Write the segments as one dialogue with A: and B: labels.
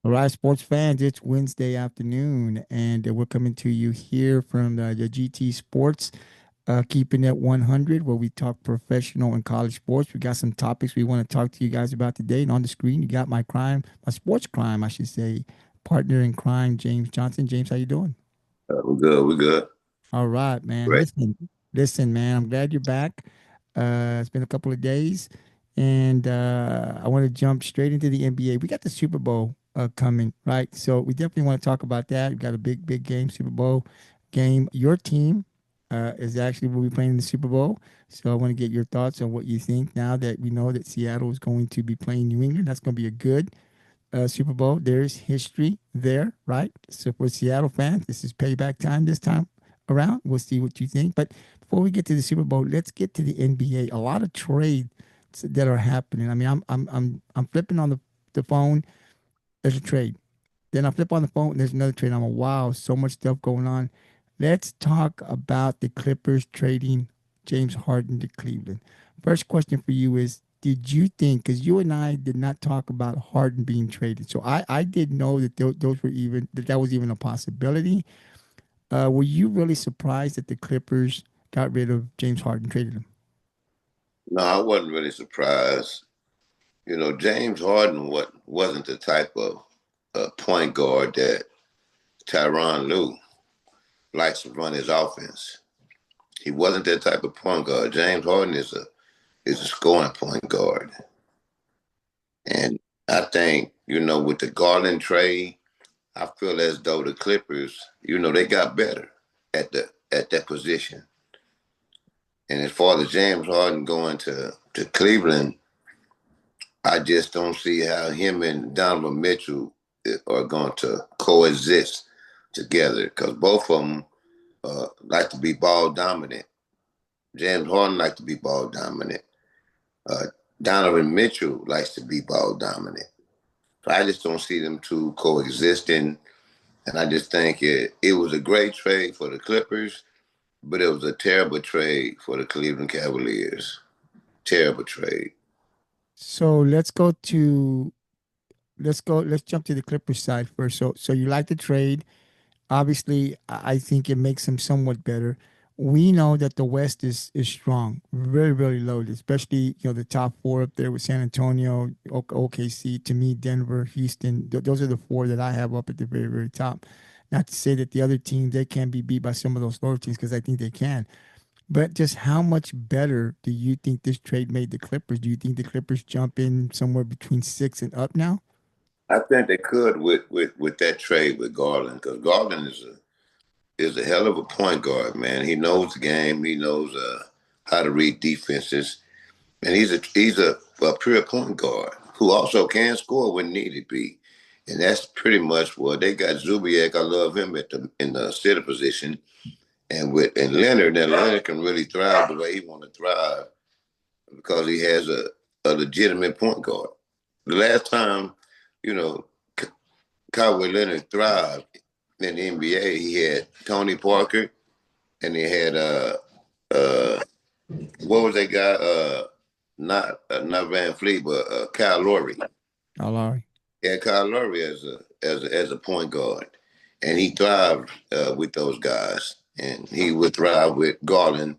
A: All right, sports fans, it's Wednesday afternoon, and we're coming to you here from the GT Sports, keeping it 100, where we talk professional and college sports. We got some topics we want to talk to you guys about today. And on the screen, you got my sports crime, I should say, partner in crime, James Johnson. James, how you doing?
B: We're good. We're good.
A: All right, man.
B: Great.
A: Listen, man. I'm glad you're back. It's been a couple of days, and I want to jump straight into the NBA. We got the Super Bowl coming, right? So we definitely want to talk about that. We got a big game, Super Bowl game. Your team is actually will be playing in the Super Bowl. So I want to get your thoughts on what you think now that we know that Seattle is going to be playing New England. That's going to be a good Super Bowl. There's history there, right? So for Seattle fans, this is payback time this time around. We'll see what you think. But before we get to the Super Bowl, let's get to the NBA. A lot of trades that are happening. I mean, I'm flipping on the phone. There's a trade. Then I flip on the phone. There's another trade. I'm like, wow, so much stuff going on. Let's talk about the Clippers trading James Harden to Cleveland. First question for you is, did you think, because you and I did not talk about Harden being traded. So I didn't know that those were even, that was even a possibility. Were you really surprised that the Clippers got rid of James Harden, traded him?
B: No, I wasn't really surprised. James Harden wasn't the type of point guard that Tyronn Lue likes to run his offense. He wasn't that type of point guard. James Harden is a scoring point guard, and I think with the Garland trade, I feel as though the Clippers, they got better at that position. And as far as James Harden going to Cleveland, I just don't see how him and Donovan Mitchell are going to coexist together because both of them like to be ball dominant. James Harden likes to be ball dominant. Uh, Donovan Mitchell likes to be ball dominant. So I just don't see them two coexisting. And I just think it was a great trade for the Clippers, but it was a terrible trade for the Cleveland Cavaliers. Terrible trade.
A: So let's jump to the Clippers side first. So you like the trade. Obviously, I think it makes them somewhat better. We know that the West is strong, very, very loaded, especially the top four up there with San Antonio, OKC, to me, Denver, Houston. Those are the four that I have up at the very, very top. Not to say that the other teams they can be beat by some of those lower teams because I think they can. But just how much better do you think this trade made the Clippers? Do you think the Clippers jump in somewhere between six and up now?
B: I think they could with that trade with Garland because Garland is a hell of a point guard, man. He knows the game. He knows how to read defenses, and he's a pure point guard who also can score when needed be. And that's pretty much what they got. Zubiak, I love him in the center position, and Leonard. Now Leonard can really thrive the way he want to thrive because he has a legitimate point guard. The last time, you know, Kawhi Leonard thrived in the NBA, he had Tony Parker and he had uh what was that guy? Not Van Fleet, but Kyle Lowry.
A: Oh, Larry.
B: He had Kyle Lowry as a point guard, and he thrived with those guys, and he would thrive with Garland.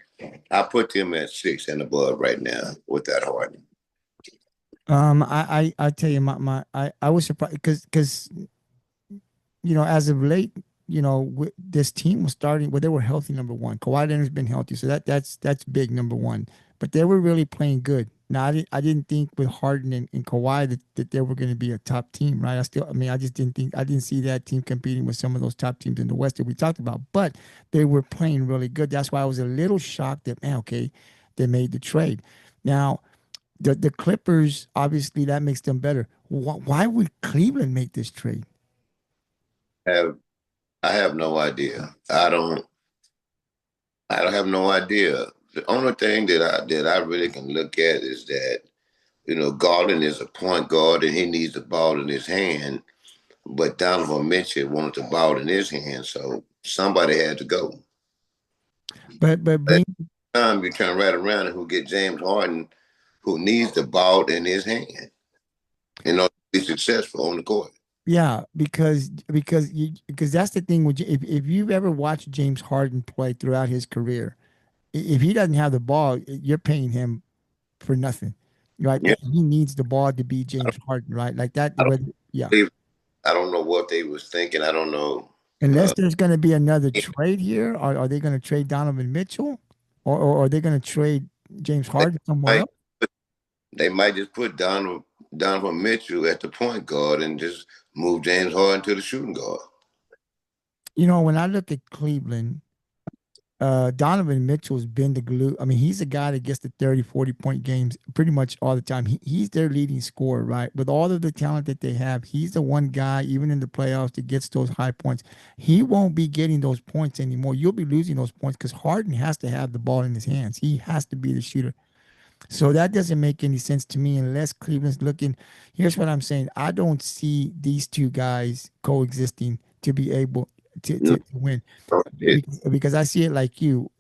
B: I put him at six and above right now with that Harden.
A: I tell you, I was surprised because as of late, this team was starting. Well, they were healthy. Number one, Kawhi Leonard's been healthy, so that's big. Number one, but they were really playing good. Now, I didn't think with Harden and Kawhi that they were going to be a top team, right? I mean, I just didn't think I didn't see that team competing with some of those top teams in the West that we talked about. But they were playing really good. That's why I was a little shocked that man, okay, they made the trade. Now, the Clippers, obviously, that makes them better. Why would Cleveland make this trade?
B: Have I have no idea. I don't have no idea. The only thing that I really can look at is that Garland is a point guard and he needs the ball in his hand, but Donovan Mitchell wanted the ball in his hand, so somebody had to go.
A: But
B: At
A: bring
B: the time you turn right around and who get James Harden, who needs the ball in his hand in order to be successful on the court.
A: Yeah, because that's the thing with if you've ever watched James Harden play throughout his career, if he doesn't have the ball, you're paying him for nothing, right?
B: Yeah,
A: He needs the ball to be James Harden, right? Like that.
B: I don't
A: Yeah.
B: believe. I don't know what they was thinking. I don't know.
A: Unless
B: Uh,
A: there's going to be another trade here, are they going to trade Donovan Mitchell, or are they going to trade James
B: they
A: Harden somewhere
B: might
A: else?
B: they might just put Donovan Mitchell at the point guard and just move James Harden to the shooting guard.
A: You know, when I look at Cleveland, Donovan Mitchell's been the glue. I mean, he's a guy that gets the 30, 40 point games pretty much all the time. He's their leading scorer, right? With all of the talent that they have, he's the one guy, even in the playoffs, that gets those high points. He won't be getting those points anymore. You'll be losing those points because Harden has to have the ball in his hands. He has to be the shooter. So that doesn't make any sense to me unless Cleveland's looking. Here's what I'm saying. I don't see these two guys coexisting to be able
B: No,
A: to win
B: it,
A: because I see it like you.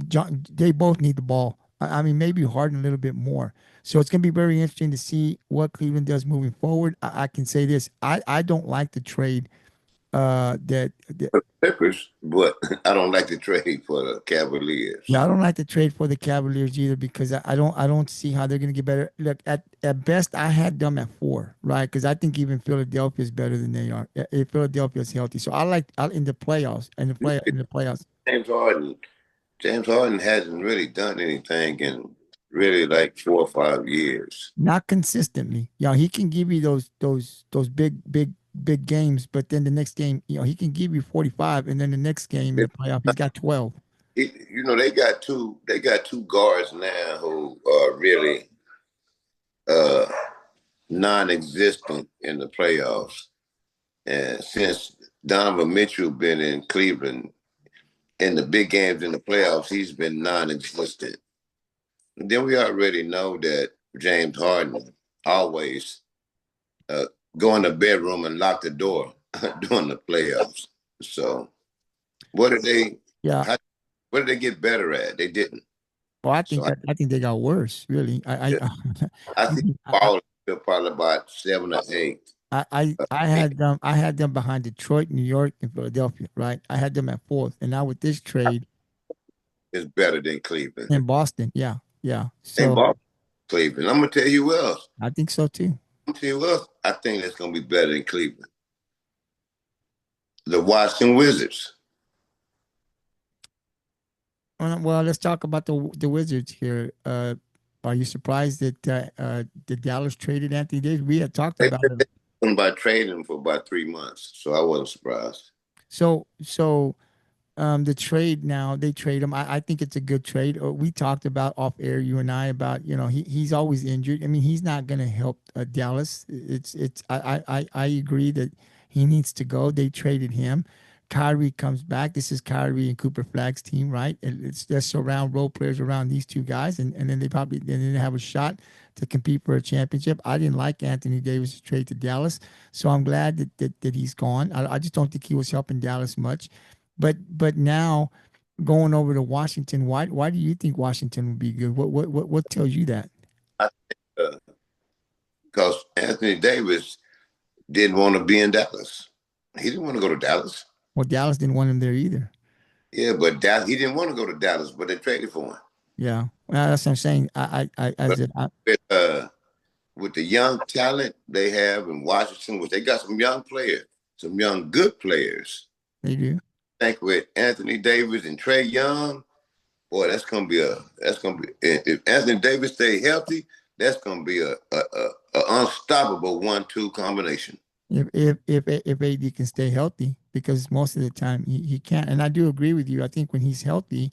A: John, they both need the ball. I mean, maybe Harden a little bit more. So it's going to be very interesting to see what Cleveland does moving forward. I can say this. I don't like the trade that
B: Clippers, but I don't like to trade for the
A: yeah,
B: Cavaliers.
A: I don't like to trade for the Cavaliers either because I don't see how they're going to get better. Look, at best, I had them at 4, right? Because I think even Philadelphia is better than they are. If Philadelphia is healthy, so I in the playoffs in the playoffs,
B: James Harden, James Harden hasn't really done anything in really like 4 or 5 years.
A: not consistently. You know, he can give you those big games, but then the next game, you know, he can give you 45, and then the next game in the playoff, he's got 12.
B: They got two guards now who are really uh, non-existent in the playoffs. And since Donovan Mitchell been in Cleveland in the big games in the playoffs, he's been non-existent. And then we already know that James Harden always uh, go in the bedroom and lock the door during the playoffs. So what did they?
A: Yeah.
B: How, what did they get better at? They didn't.
A: Well,
B: So I,
A: I think they got worse. Really,
B: I think ball is still probably about 7 or 8. Eight
A: I had them behind Detroit, New York, and Philadelphia. Right, I had them at fourth, and now with this trade
B: is better than Cleveland.
A: in Boston, yeah, yeah.
B: And
A: So
B: ball Cleveland. I'm gonna tell you who else.
A: I think so too.
B: I'm gonna tell you who else. I think that's gonna be better than Cleveland. The Washington Wizards.
A: Well, let's talk about the Wizards here. Are you surprised that the Dallas traded Anthony Davis? We had talked
B: They
A: about it.
B: been about trading for about 3 months, so I wasn't surprised.
A: So the trade now they trade him. I think it's a good trade. We talked about off air, you and I, about he's always injured. I mean, he's not going to help Dallas. I agree that he needs to go. They traded him. Kyrie comes back. This is Kyrie and Cooper Flag's team, right? It's just surround role players around these two guys, and then they have a shot to compete for a championship. I didn't like Anthony Davis' trade to Dallas, so I'm glad that he's gone. I just don't think he was helping Dallas much. But now going over to Washington, why do you think Washington would be good? What tells you that?
B: I think because Anthony Davis didn't want to be in Dallas. He didn't want to go to Dallas.
A: Well, Dallas didn't want him there either.
B: Yeah, but he didn't want to go to Dallas, but they traded for him.
A: Yeah, well, that's what I'm saying. I
B: But
A: said
B: with, uh, with the young talent they have in Washington, which they got some young players, some young good players.
A: they do.
B: I think with Anthony Davis and Trey Young, boy, that's gonna be if Anthony Davis stay healthy, that's gonna be a unstoppable 1-2 combination.
A: If AD can stay healthy, because most of the time he can't. And I do agree with you. I think when he's healthy,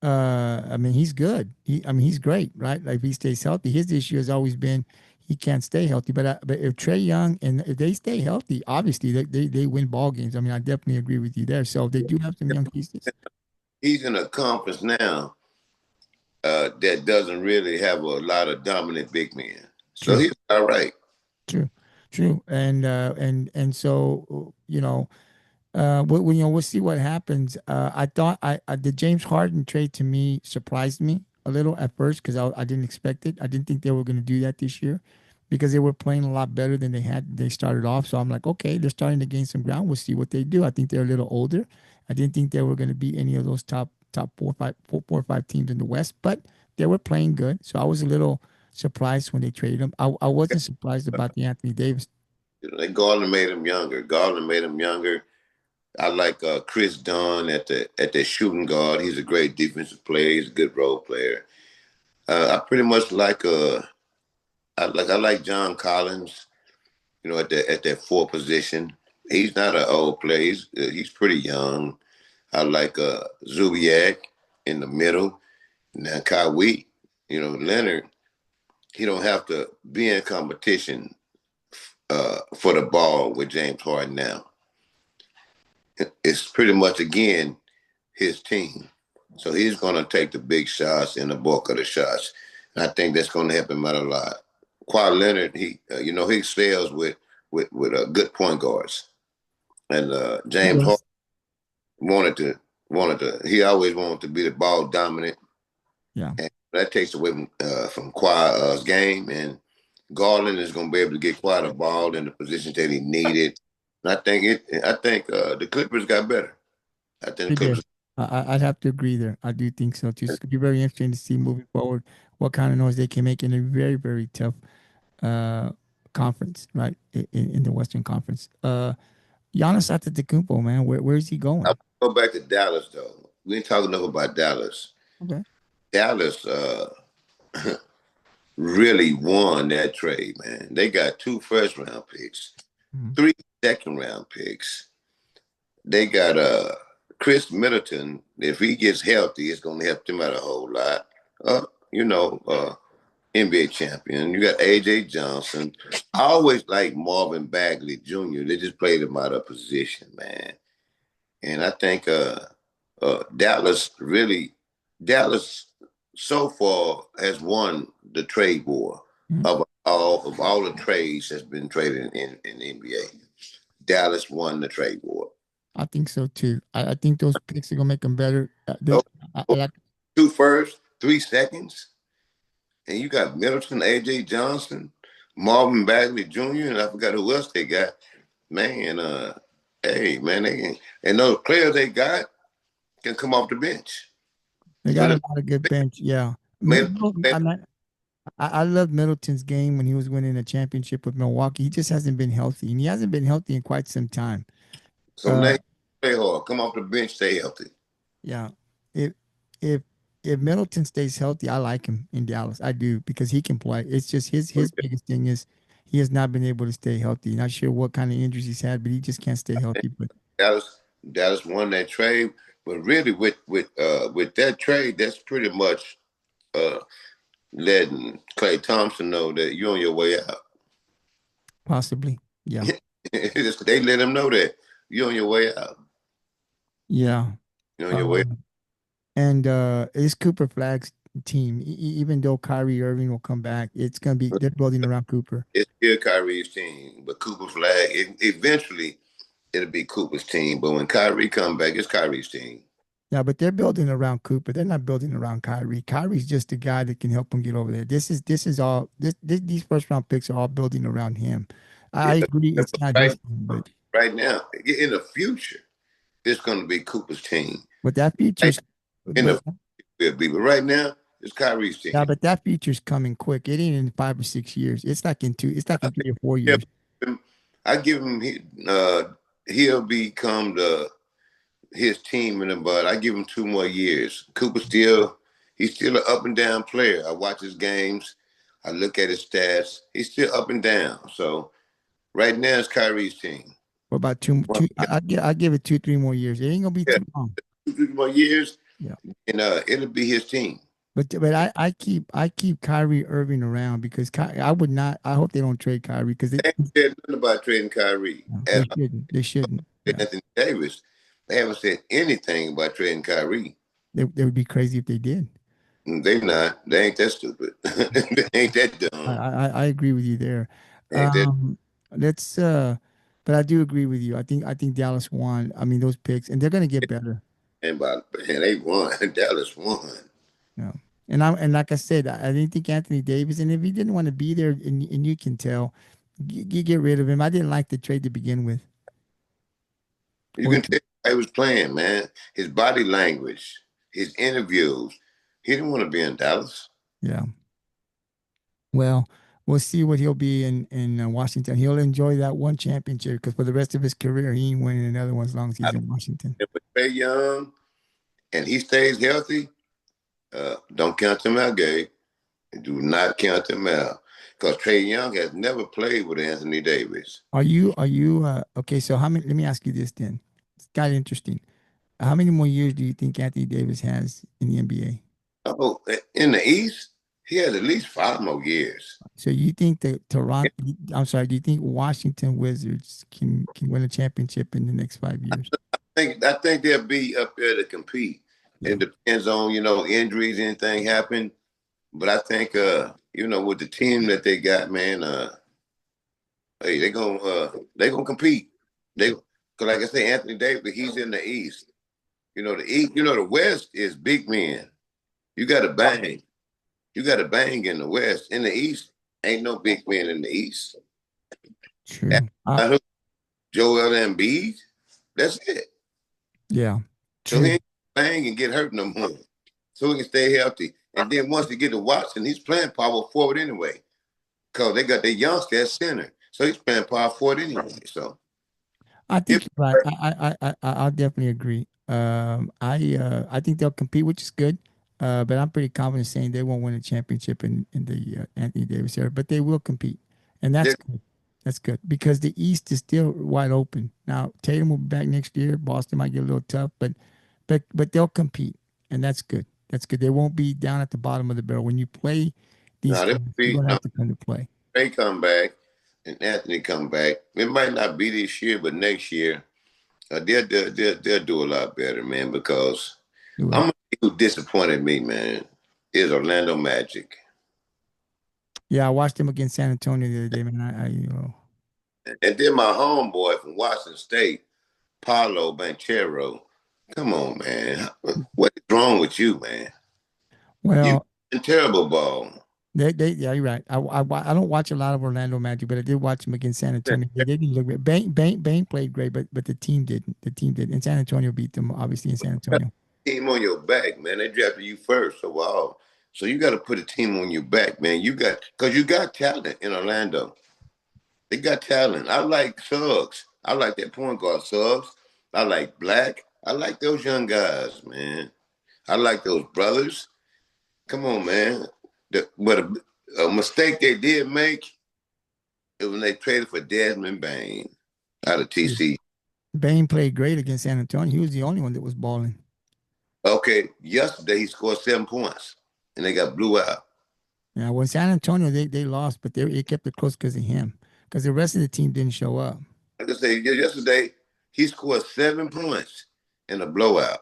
A: I mean he's good. I mean he's great, right? Like if he stays healthy. His issue has always been he can't stay healthy. But if Trey Young and if they stay healthy, obviously they win ball games. I mean I definitely agree with you there. So they do have some young pieces.
B: He's in a conference now that doesn't really have a lot of dominant big men, so
A: True.
B: he's all right.
A: True, true, and so we'll see what happens. I thought the James Harden trade to me surprised me a little at first because I didn't expect it. I didn't think they were going to do that this year. because they were playing a lot better than they started off. So I'm like, okay, they're starting to gain some ground. We'll see what they do. I think they're a little older. I didn't think they were going to beat any of those top four or five teams in the West, but they were playing good. So I was a little surprised when they traded him. I wasn't surprised about the Anthony Davis.
B: You know, they Garland made him younger. Garland made him younger. I like Chris Dunn at the shooting guard. He's a great defensive player. He's a good role player. I pretty much I like John Collins. You know, at that four position. He's not an old player. He's pretty young. I like Zubiak in the middle. Now Kawhi, you know, Leonard. He don't have to be in competition for the ball with James Harden now. It's pretty much again his team. So he's going to take the big shots and the bulk of the shots. And I think that's going to help him out a lot. Kawhi Leonard, he excels with good point guards. And
A: He
B: James Harden
A: does.
B: he always wanted to be the ball dominant.
A: Yeah.
B: And that takes away from Kawhi's game. And Garland is going to be able to get Kawhi the ball in the positions that he needed. And I think the Clippers got better. I think the
A: He did.
B: Clippers.
A: I'd have to agree there. I do think so too. It's going to be very interesting to see moving forward what kind of noise they can make in a very, very tough uh, conference, right? In the Western Conference. Giannis Antetokounmpo, man, where's he
B: I
A: going?
B: go back to Dallas though. We ain't talking enough about Dallas.
A: Okay.
B: Dallas really won that trade, man. They got 2 first-round picks,
A: Mhm.
B: 3 second-round picks. They got Chris Middleton. If he gets healthy, it's going to help them out a whole lot. Uh, you know, NBA champion. You got AJ Johnson. I always like Marvin Bagley Jr. They just played him out of position, man. And I think Dallas so far has won the trade war
A: Mhm.
B: of all the trades that's been traded in the NBA. Dallas won the trade war.
A: I think so too. I think those picks are gonna make them better.
B: Oh,
A: I like
B: 2 firsts, 3 seconds, and you got Middleton, AJ Johnson, Marvin Bagley Jr., and I forgot who else they got. Man, hey, man, and those players they got can come off the bench.
A: they
B: So
A: got
B: they
A: a lot of good bench. Yeah,
B: made, made
A: I love Middleton's game when he was winning a championship with Milwaukee. He just hasn't been healthy, and he hasn't been healthy in quite some time.
B: so
A: Uh,
B: now play hard, come off the bench, stay healthy.
A: yeah, if if if Middleton stays healthy, I like him in Dallas. I do because he can play. It's just his biggest thing is he has not been able to stay healthy. Not sure what kind of injuries he's had, but he just can't stay healthy. But
B: Dallas won that trade, but really with that trade, that's pretty much uh, letting Clay Thompson know that you're on your way out.
A: possibly, yeah,
B: They let him know that you're on your way out.
A: yeah.
B: You're on your way.
A: Um, and it's Cooper Flag's team. Even though Kyrie Irving will come back, it's gonna be they're building around Cooper.
B: It's still Kyrie's team, but Cooper Flag. Eventually, it'll be Cooper's team. But when Kyrie come back, it's Kyrie's team.
A: Yeah, but they're building around Cooper. They're not building around Kyrie. Kyrie's just the guy that can help them get over there. This is all these first round picks are all building around him. I
B: Yeah,
A: agree it's not his
B: right,
A: team,
B: right now, in the future, it's going to be Cooper's team.
A: but that
B: Right,
A: future's
B: in the
A: but
B: future, but right now, it's Kyrie's
A: yeah,
B: team.
A: but that future's coming quick. It ain't in 5 or 6 years. It's like in 3 or 4 years.
B: I give him. He'll become his team in the bud. I give him 2 more years. He's still an up and down player. I watch his games. I look at his stats. He's still up and down. So right now it's Kyrie's team.
A: For about
B: Once
A: I give it 2 3 more years. It ain't gonna be
B: he got
A: too long.
B: 2 3 more years,
A: Yeah.
B: and it'll be his team.
A: But I keep Kyrie Irving around because I would not. I hope they don't trade Kyrie because
B: They haven't said nothing about trading Kyrie.
A: they
B: At
A: shouldn't. They shouldn't. Yeah,
B: Anthony Davis, they haven't said anything about trading Kyrie.
A: they would be crazy if they did.
B: They not. They ain't that stupid. They ain't that dumb.
A: I agree with you there.
B: They ain't that.
A: Let's but I do agree with you. I think Dallas won. I mean those picks and they're gonna get better.
B: And by man, they won. Dallas won.
A: Yeah. And like I said, I didn't think Anthony Davis, and if he didn't want to be there, and you can tell, get rid of him. I didn't like the trade to begin with.
B: You
A: What?
B: can tell he was playing, man. His body language, his interviews. He didn't want to be in Dallas.
A: Yeah. Well, we'll see what he'll be in Washington. He'll enjoy that one championship because for the rest of his career, he ain't winning another one as long as
B: I
A: he's in Washington.
B: think with Trey Young and he stays healthy, don't count him out, Gabe. Do not count him out. Because Trey Young has never played with Anthony Davis.
A: Are you okay? So how many? Let me ask you this then. It's kind of interesting. How many more years do you think Anthony Davis has in the NBA?
B: Oh, in the East, he has at least 5 more years.
A: So you think that Toronto? I'm sorry. Do you think Washington Wizards can win a championship in the next 5 years?
B: I think they'll be up there to compete.
A: Yeah.
B: It depends on, injuries, anything happen. But I think with the team that they got, man, hey, they gonna compete. Cause like I say, Anthony Davis, he's in the East. The East, the West is big men. You got to bang. You got to bang in the West. In the East, ain't no big men in the East.
A: True.
B: Joel Embiid, that's it.
A: Yeah.
B: So he
A: True.
B: ain't bang and get hurt no more. So he can stay healthy. And then once he get to Watson, he's playing power forward anyway. Because they got their youngster at center. So he's playing power forward anyway. So
A: I
B: if
A: think you're right. I'll definitely agree. I think they'll compete, which is good. But I'm pretty confident saying they won't win a championship in the Anthony Davis era, but they will compete, and that's
B: they
A: good. That's good because the East is still wide open. Now Tatum will be back next year. Boston might get a little tough, but they'll compete, and that's good. That's good. They won't be down at the bottom of the barrel when you play these
B: now they
A: teams. You're
B: be
A: gonna
B: no,
A: have to come to play.
B: they come back and Anthony come back. It might not be this year, but next year, they'll do a lot better, man, because
A: They will.
B: I'm who disappointed me, man, is Orlando Magic.
A: Yeah, I watched them against San Antonio the other day, man.
B: And then my homeboy from Washington State, Paulo Banchero. Come on, man. What is wrong with you, man? You
A: Well,
B: terrible ball.
A: yeah, you're right. I don't watch a lot of Orlando Magic, but I did watch them against San Antonio. They didn't look great. Bain played great, but the team didn't. The team did, and San Antonio beat them obviously in San Antonio.
B: Team on your back, man. They drafted you first, so wow. So you got to put a team on your back, man. Because you got talent in Orlando. They got talent. I like Suggs. I like that point guard Suggs. I like Black. I like those young guys, man. I like those brothers. Come on, man. But a mistake they did make is when they traded for Desmond Bain out of TC.
A: Bain played great against San Antonio. He was the only one that was balling.
B: Okay, yesterday he scored 7 points, and they got blew out.
A: Yeah, well, San Antonio they lost, but they kept it close because of him. Because the rest of the team didn't show up.
B: Like I say, yesterday he scored 7 points in a blowout.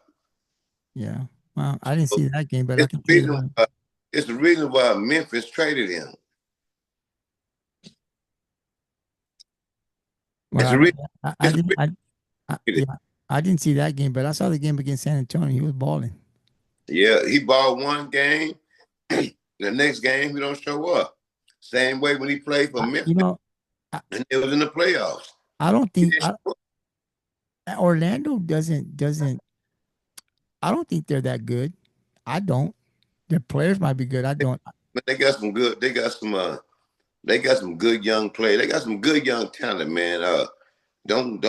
A: Yeah. Well, I didn't see that game, but I
B: It's
A: can
B: the
A: tell you
B: reason.
A: what.
B: It's the reason why Memphis traded him.
A: Well,
B: It's the reason.
A: I
B: It's the
A: didn't.
B: reason.
A: Yeah, I didn't see that game, but I saw the game against San Antonio. He was balling.
B: Yeah, he balled one game. The next game, he don't show up. Same way when he played for
A: I,
B: Memphis
A: you know, I,
B: and it was in the playoffs.
A: I don't
B: He
A: think
B: didn't show up.
A: Orlando doesn't. I don't think they're that good. I don't. Their players might be good. I don't.
B: But they got some good. They got some good young players. They got some good young talent, man. Don't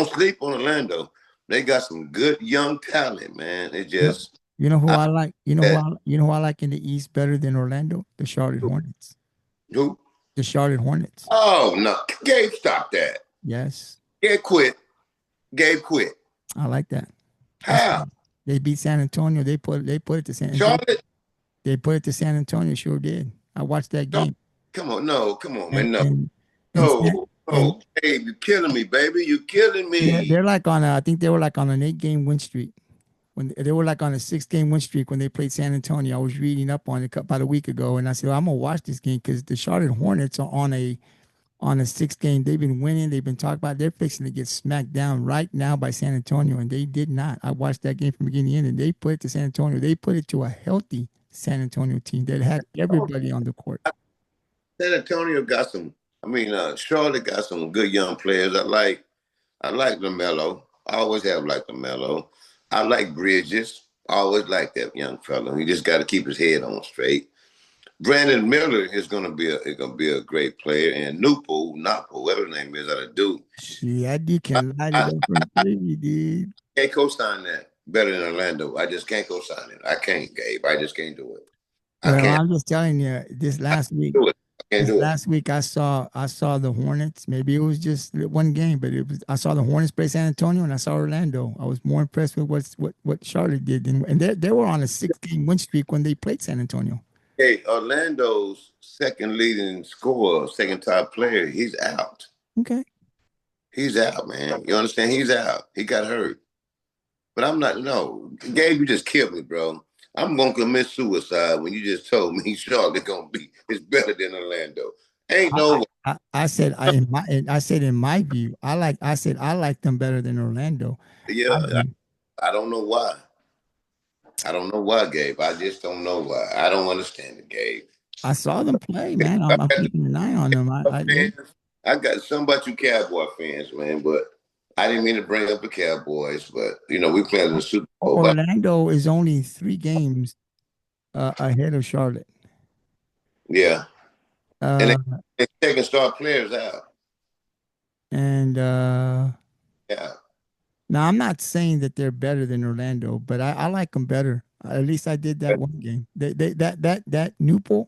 B: sleep on Orlando. They got some good young talent, man. It
A: You know,
B: just
A: you know who
B: I,
A: I like. You know who I like in the East better than Orlando? The Charlotte Hornets.
B: who?
A: The Charlotte Hornets.
B: Oh no, Gabe, stop that.
A: Yes,
B: Gabe quit. Gabe quit.
A: I like that. I saw
B: How?
A: they beat San Antonio. They put it to San.
B: Charlotte?
A: They put it to San Antonio. Sure did. I watched that
B: Charlotte?
A: game.
B: Come on, no, come on,
A: And
B: man, no,
A: and and
B: no,
A: San, and
B: no, Gabe, you killing me, baby. You killing me.
A: they're like on a, I think they were like on an 8 game win streak when they were like on a 6 game win streak when they played San Antonio. I was reading up on it about a week ago, and I said, well, I'm gonna watch this game because the Charlotte Hornets are on a 6 game. They've been winning. They've been talking about. They're fixing to get smacked down right now by San Antonio, and they did not. I watched that game from beginning to end, and they put it to San Antonio. They put it to a healthy San Antonio team that had everybody on the court.
B: San Antonio got some. I mean, Charlotte got some good young players. I like LaMelo. I always have liked LaMelo. I like Bridges. I always like that young fellow. He just got to keep his head on straight. Brandon Miller is gonna be a great player, and Napo, whatever his name is, out of Duke.
A: Yeah, that dude
B: I,
A: can light it
B: I,
A: up from three, dude.
B: can't co-sign that better than Orlando. I just can't co-sign it. I can't, Gabe. I just can't do it. I
A: Well,
B: can't
A: I'm just telling you, this last week,
B: do it. I can't
A: this
B: do it.
A: last week I saw the Hornets. Maybe it was just one game, but it was I saw the Hornets play San Antonio and I saw Orlando. I was more impressed with what Charlotte did, and they were on a 6 game win streak when they played San Antonio.
B: Hey, Orlando's second leading scorer, second top player, he's out.
A: Okay,
B: He's out, man. You understand? He's out. He got hurt. But I'm not. No, Gabe, you just killed me, bro. I'm gonna commit suicide when you just told me Charlotte gonna be it's better than Orlando. Ain't no way.
A: I said in my view, I like them better than Orlando. I
B: Yeah,
A: do.
B: I don't know why. I don't know why, Gabe. I just don't know why. I don't understand it, Gabe.
A: I saw them play, man. I'm keeping an eye on them.
B: I got some about you Cowboy fans, man, but I didn't mean to bring up the Cowboys, but we playing in the Super Bowl. But
A: Orlando is only 3 games ahead of Charlotte.
B: yeah, and
A: Uh,
B: they taking star players out.
A: and
B: Yeah,
A: Now I'm not saying that they're better than Orlando, but I like them better. At least I did that one game. That Newport,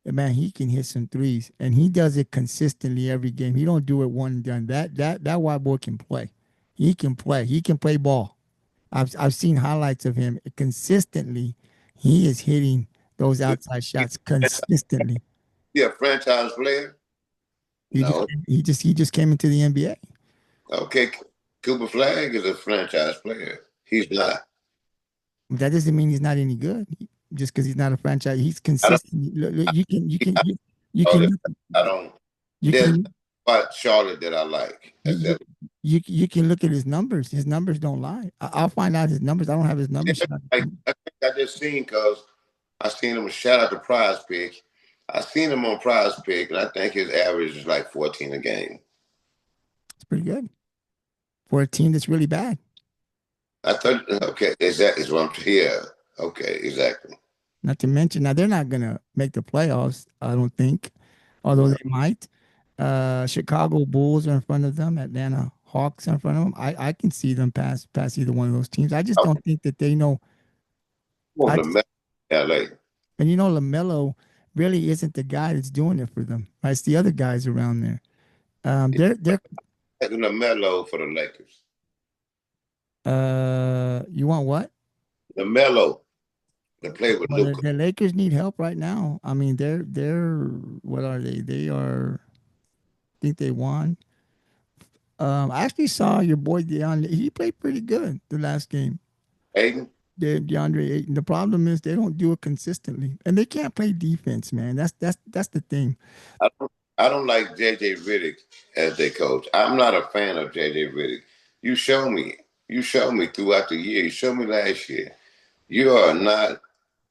A: man, he can hit some threes, and he does it consistently every game. He don't do it one and done. That white boy can play. He can play. He can play ball. I've seen highlights of him consistently. He is hitting those outside shots consistently.
B: yeah, franchise player. No,
A: He just came into the NBA.
B: okay. Cooper Flag is a franchise player. He's not.
A: That doesn't mean he's not any good. Just because he's not a franchise, he's
B: I don't.
A: consistent. You
B: Charlotte.
A: can
B: I don't.
A: you
B: There's
A: can
B: about Charlotte that I like. That's
A: you,
B: it.
A: you can look at his numbers. His numbers don't lie. I'll find out his numbers. I don't have his numbers.
B: Like, I think I just seen because I seen him shout out to Prize Pick. I seen him on Prize Pick, and I think his average is like 14 a game.
A: It's pretty good for a team that's really bad.
B: I thought, okay, exactly. Is what I'm here. Okay, exactly.
A: Not to mention, now they're not gonna make the playoffs. I don't think, although
B: No,
A: they might. Chicago Bulls are in front of them. Atlanta Hawks are in front of them. I can see them pass either one of those teams. I just
B: I
A: don't think that they know.
B: want
A: I
B: to
A: just
B: mess LA.
A: And LaMelo really isn't the guy that's doing it for them. Right? It's the other guys around there. They're
B: LaMelo for the Lakers.
A: You want what?
B: LaMelo to play with
A: Well,
B: Luca.
A: the Lakers need help right now. I mean, they're what are they? They are. I think they won. I actually saw your boy DeAndre. He played pretty good the last game.
B: Aiden.
A: DeAndre Ayton. The problem is they don't do it consistently, and they can't play defense, man. That's the thing.
B: I don't like JJ Redick as their coach. I'm not a fan of JJ Redick. You show me. You showed me throughout the year. You showed me last year. You are not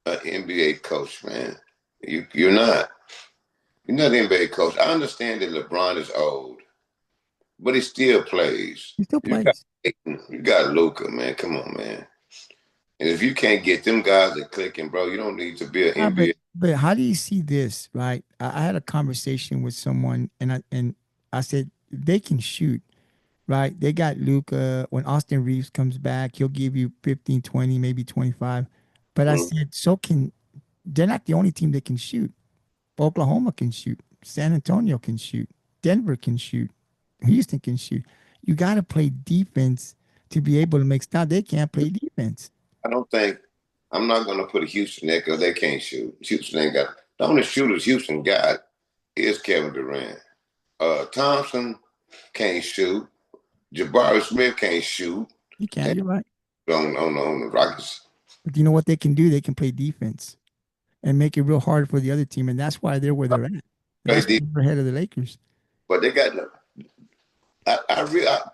B: an NBA coach, man. You're not. You're not an NBA coach. I understand that LeBron is old, but he still plays.
A: He still
B: You got
A: plays.
B: you got Luca, man. Come on, man. And if you can't get them guys to clicking, bro, you don't need to be an
A: Yeah, but
B: NBA.
A: but how do you see this, right? I had a conversation with someone, and I said they can shoot, right? They got Luca. When Austin Reeves comes back, he'll give you 15, 20, maybe 25. But I
B: Mhm.
A: said, they're not the only team that can shoot. Oklahoma can shoot. San Antonio can shoot. Denver can shoot. Houston can shoot. You got to play defense to be able to make stops. They can't play defense.
B: I don't think I'm not going to put a Houston there because they can't shoot. Houston ain't got the only shooters Houston got is Kevin Durant. Thompson can't shoot. Jabari Smith can't shoot.
A: You can't.
B: And
A: You're right.
B: on the Rockets,
A: But you know what they can do? They can play defense and make it real hard for the other team, and that's why they're where they're at.
B: play
A: That's why
B: deep,
A: they're ahead of the Lakers.
B: but they got.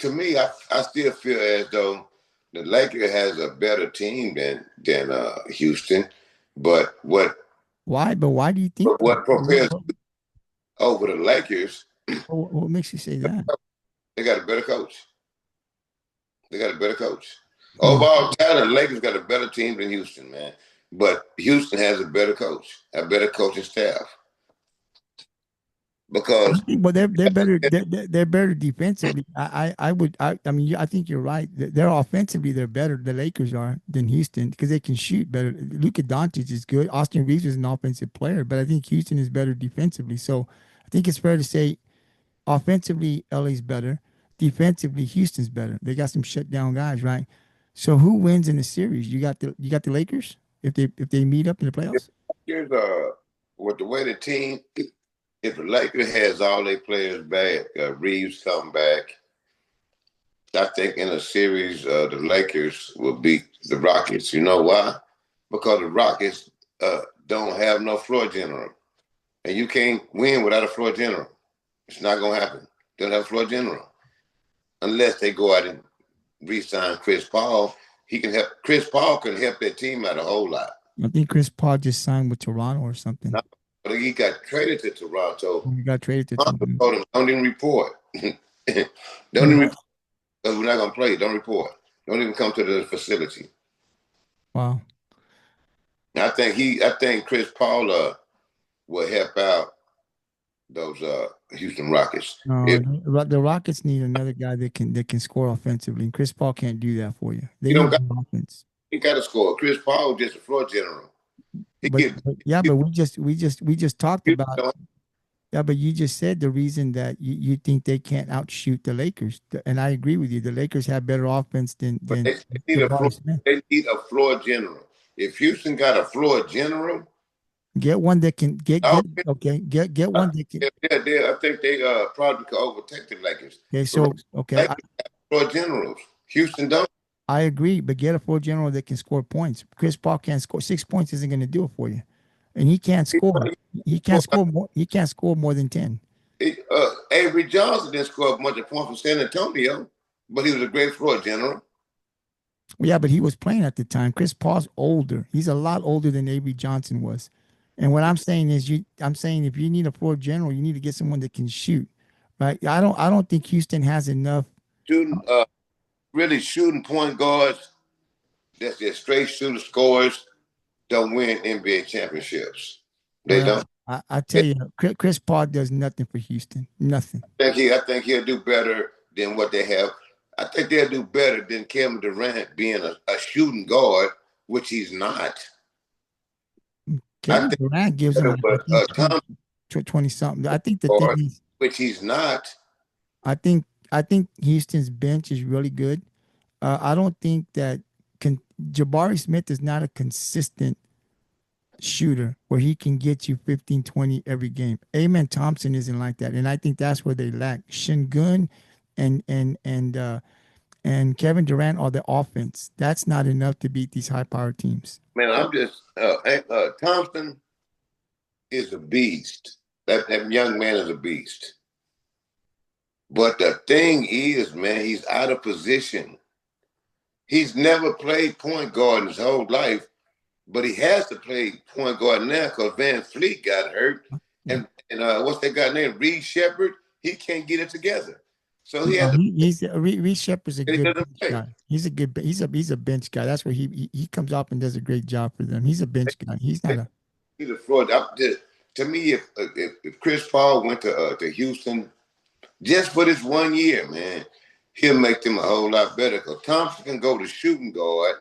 B: To me, I still feel as though the Lakers has a better team than Houston, But
A: Why? But why do you think that?
B: what propels over the Lakers?
A: What makes you say that?
B: They got a better coach. They got a better coach.
A: Hmm.
B: Overall talent, Lakers got a better team than Houston, man. But Houston has a better coach, a better coaching staff. Because
A: Well, they're better. They're better defensively. I mean, I think you're right. They're offensively, they're better. The Lakers are than Houston because they can shoot better. Luka Doncic is good. Austin Reeves is an offensive player, but I think Houston is better defensively. So I think it's fair to say offensively, LA's better. Defensively, Houston's better. They got some shutdown guys, right? So who wins in the series? You got the Lakers if they meet up in the playoffs.
B: here's with the way the team, if the Lakers has all their players back, Reeves come back, I think in a series, the Lakers will beat the Rockets. You know why? Because the Rockets don't have no floor general, and you can't win without a floor general. It's not gonna happen. They don't have a floor general unless they go out and re-sign Chris Paul. He can help. Chris Paul can help that team out a whole lot.
A: I think Chris Paul just signed with Toronto or something.
B: Now, but he got traded to Toronto.
A: He got traded to
B: Toronto
A: Toronto.
B: told him, don't even report. Don't even
A: What?
B: report because we're not gonna play. Don't report. Don't even come to the facility.
A: Wow.
B: I think Chris Paul will help out those Houston Rockets.
A: No,
B: If
A: the Rockets need another guy that can score offensively, and Chris Paul can't do that for you. They
B: you don't
A: need
B: got,
A: more offense.
B: he got to score. Chris Paul just a floor general. He
A: But,
B: get
A: but yeah, but we just talked
B: you
A: about
B: know,
A: yeah, but you just said the reason that you think they can't outshoot the Lakers, and I agree with you. The Lakers have better offense than
B: but
A: than
B: they need a floor.
A: Jabari Smith.
B: They need a floor general. If Houston got a floor general,
A: Get one that can get
B: okay,
A: okay. Get one that can.
B: I think they probably could overtake the Lakers.
A: Okay,
B: The
A: so okay,
B: Lakers floor generals. Houston don't.
A: I agree, but get a floor general that can score points. Chris Paul can't score 6 points. Isn't going to do it for you, and he can't score. He can't score more. He can't score more than 10.
B: Avery Johnson didn't score a bunch of points for San Antonio, but he was a great floor general.
A: Yeah, but he was playing at the time. Chris Paul's older. He's a lot older than Avery Johnson was. And what I'm saying is, I'm saying if you need a floor general, you need to get someone that can shoot, right? I don't think Houston has enough.
B: Shooting, really shooting point guards that's just straight shooter scorers don't win NBA championships. They
A: Well,
B: don't.
A: I tell you, Chris Paul does nothing for Houston. Nothing.
B: I think he'll do better than what they have. I think they'll do better than Kevin Durant being a shooting guard, which he's not. I
A: Kevin
B: think
A: Durant gives him,
B: better
A: like, I
B: with
A: think, 20,
B: Thomas
A: 20 something. I think the thing
B: guard,
A: is,
B: which he's not.
A: I think Houston's bench is really good. I don't think that Jabari Smith is not a consistent shooter where he can get you 15, 20 every game. Amen Thompson isn't like that. And I think that's where they lack. Shingun and and and uh and Kevin Durant are the offense. That's not enough to beat these high power teams.
B: Man, I'm just Thompson is a beast. That young man is a beast. But the thing is, man, he's out of position. He's never played point guard in his whole life, but he has to play point guard now because Van Fleet got hurt,
A: Yeah.
B: and what's that guy named Reed Shepard? He can't get it together, so he
A: No,
B: has to
A: Reed Shepard's a
B: he
A: good
B: doesn't
A: bench
B: play.
A: guy. He's a bench guy. That's where he comes up and does a great job for them. He's a bench guy. He's not a
B: He's a fraud. To me, if Chris Paul went to Houston just for this 1 year, man, he'll make them a whole lot better. Because Thompson can go to shooting guard,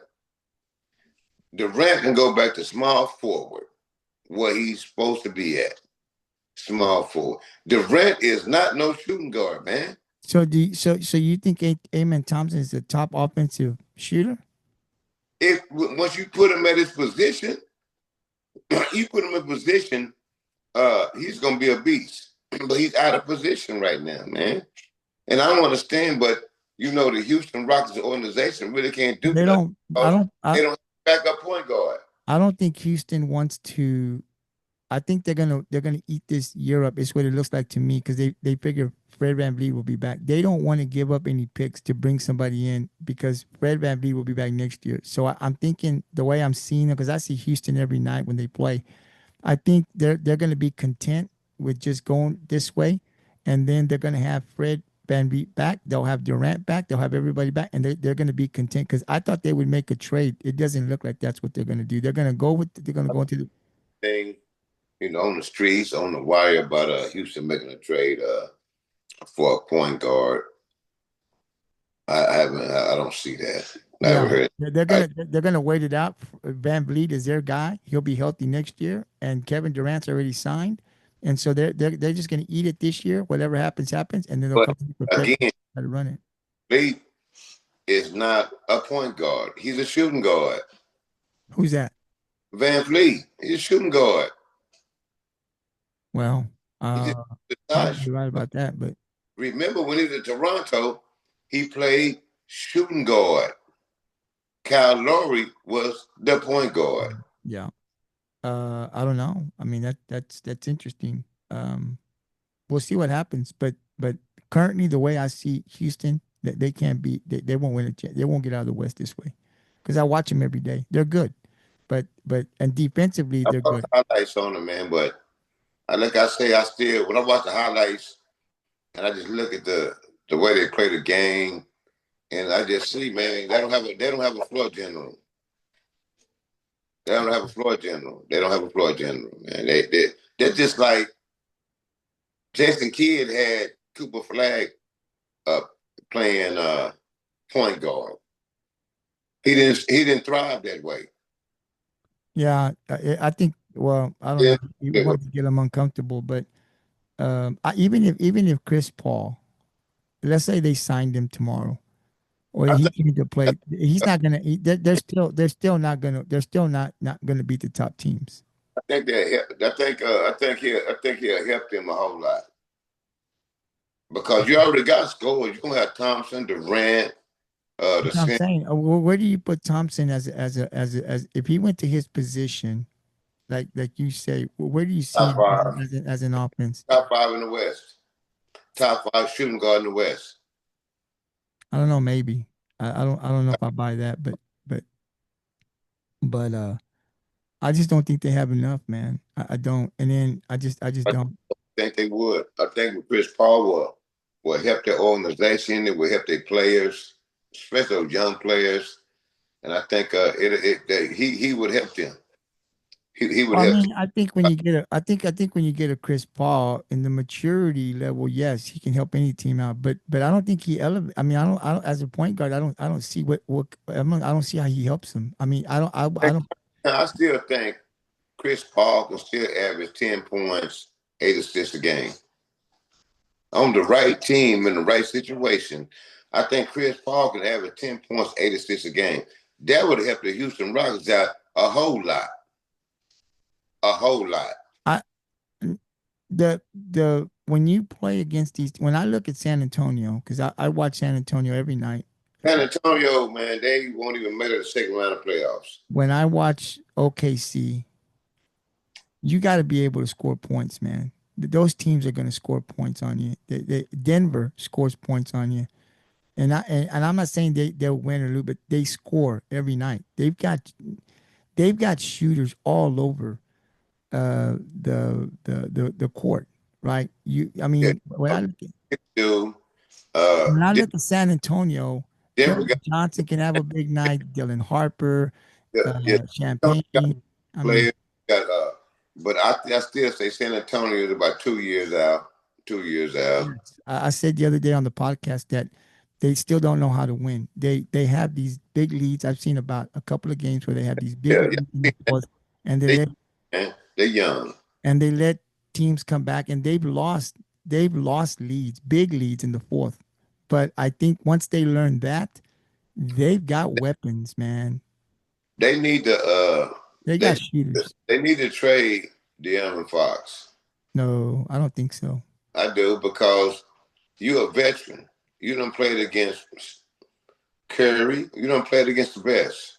B: Durant can go back to small forward, where he's supposed to be at. Small forward. Durant is not no shooting guard, man.
A: so you think Amen Thompson is the top offensive shooter?
B: If once you put him at his position, you put him in position, he's gonna be a beast. But he's out of position right now, man. And I don't understand, but the Houston Rockets organization really can't do
A: They
B: nothing
A: don't I
B: because
A: don't
B: they don't have a backup point guard.
A: I don't think Houston wants to. I think they're gonna eat this year up. It's what it looks like to me because they figure Fred VanVleet will be back. They don't want to give up any picks to bring somebody in because Fred VanVleet will be back next year. So I'm thinking the way I'm seeing it because I see Houston every night when they play. I think they're going to be content with just going this way, and then they're going to have Fred VanVleet back. They'll have Durant back. They'll have everybody back, and they're going to be content because I thought they would make a trade. It doesn't look like that's what they're going to do. They're going to go with. They're going to go into the.
B: Thing, on the streets, on the wire about Houston making a trade for a point guard. I haven't. I don't see that. I
A: Yeah,
B: haven't heard.
A: they're gonna wait it out. Van Vliet is their guy. He'll be healthy next year, and Kevin Durant's already signed, and so they're just gonna eat it this year. Whatever happens, happens, and then they'll
B: But
A: come for February
B: again,
A: to run it.
B: Lee is not a point guard. He's a shooting guard.
A: Who's that?
B: Van Vliet, he's a shooting guard.
A: Well,
B: He just
A: probably
B: decides.
A: right about that, but
B: Remember when he was in Toronto, he played shooting guard. Kyle Lowry was the point guard.
A: yeah, I don't know. I mean that's interesting. We'll see what happens, but currently the way I see Houston, that they can't be, they won't win it. They won't get out of the West this way because I watch them every day. They're good, but and defensively
B: I
A: they're
B: watch
A: good.
B: highlights on him, man, but like I say, I still when I watch the highlights and I just look at the way they play the game, and I just see, man, they don't have a floor general. They don't have a floor general. They don't have a floor general, man. They're just like Jason Kidd had Cooper Flag up playing point guard. He didn't thrive that way.
A: Yeah, I think. Well, I don't
B: Yeah,
A: know. You
B: that way.
A: want to get them uncomfortable, but even if Chris Paul, let's say they signed him tomorrow, or
B: I
A: he
B: think
A: came to play, he's not gonna. They're still not gonna. They're still not gonna beat the top teams.
B: I think I think he'll help them a whole lot because you already got scores. You're gonna have Thompson, Durant, the
A: That's what I'm
B: center,
A: saying. Where do you put Thompson as if he went to his position, like you say, where do you see
B: top
A: him
B: five,
A: as an offense?
B: top five in the West, top five shooting guard in the West.
A: I don't know. Maybe I don't know if I buy that, but but I just don't think they have enough, man. I don't. And then I just
B: I
A: don't.
B: think they would. I think with Chris Paul will help their organization. It will help their players, especially those young players. And I think he would help them. He would
A: Well, I
B: help.
A: mean, I think when you get a Chris Paul in the maturity level, yes, he can help any team out. But I don't think he elevate. I mean, I don't as a point guard, I don't see I don't see how he helps them. I mean, I don't.
B: I still think Chris Paul can still average 10 points, 8 assists a game. On the right team in the right situation, I think Chris Paul can average 10 points, 8 assists a game. That would help the Houston Rockets out a whole lot. A whole lot.
A: I the when you play against these, when I look at San Antonio, because I watch San Antonio every night.
B: San Antonio, man, they won't even make it to the second round of playoffs.
A: When I watch OKC, you got to be able to score points, man. Those teams are going to score points on you. Denver scores points on you, and I'm not saying they'll win or lose, but they score every night. They've got shooters all over the court, right? I
B: Yeah,
A: mean,
B: do. Uh,
A: when I look at San Antonio,
B: Denver got
A: Kevin Johnson can have a big night. Dylan Harper,
B: yeah, got
A: Champagne. I mean,
B: players. Got but I still say San Antonio is about 2 years out. 2 years out.
A: yes. I said the other day on the podcast that they still don't know how to win. They have these big leads. I've seen about a couple of games where they have these big
B: Yeah,
A: leads in the fourth, and
B: they man, they're young.
A: they let teams come back, and they've lost leads, big leads in the fourth. But I think once they learn that, they've got weapons, man.
B: They need to
A: They got
B: they
A: shooters.
B: they need to trade De'Aaron Fox.
A: No, I don't think so.
B: I do because you're a veteran. You don't play it against Curry. You don't play it against the best.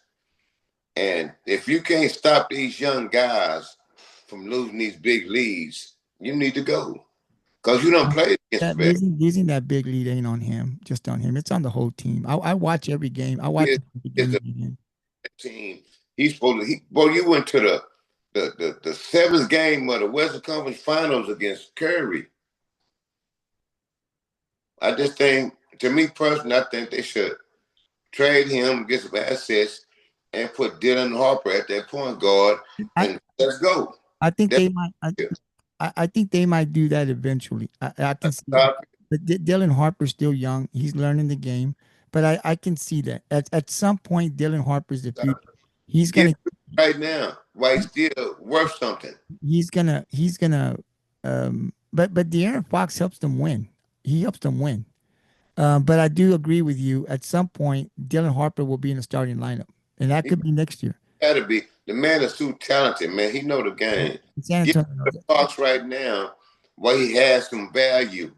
B: And if you can't stop these young guys from losing these big leads, you need to go because you don't play against
A: That
B: the best.
A: losing that big lead ain't on him, just on him. It's on the whole team. I watch every game. I watch
B: He
A: the
B: is
A: games
B: the
A: again.
B: team. He's supposed to. Boy, you went to the seventh game of the Western Conference Finals against Curry. I just think, to me personally, I think they should trade him, get some assets, and put Dylan Harper at that point guard,
A: I
B: and let's go.
A: I think
B: That's
A: they might.
B: it.
A: I think they might do that eventually. I can see that.
B: Uh,
A: But Dylan Harper's still young. He's learning the game. But I can see that at some point, Dylan Harper's the future. He's
B: Get
A: gonna
B: right now, why he's still worth something.
A: he's gonna. But De'Aaron Fox helps them win. He helps them win. But I do agree with you. At some point, Dylan Harper will be in the starting lineup, and that
B: He
A: could be next year.
B: got to be the man is too talented, man. He know the
A: Yeah.
B: game.
A: San
B: Get
A: Antonio knows
B: the
A: it.
B: Fox right now, why he has some value.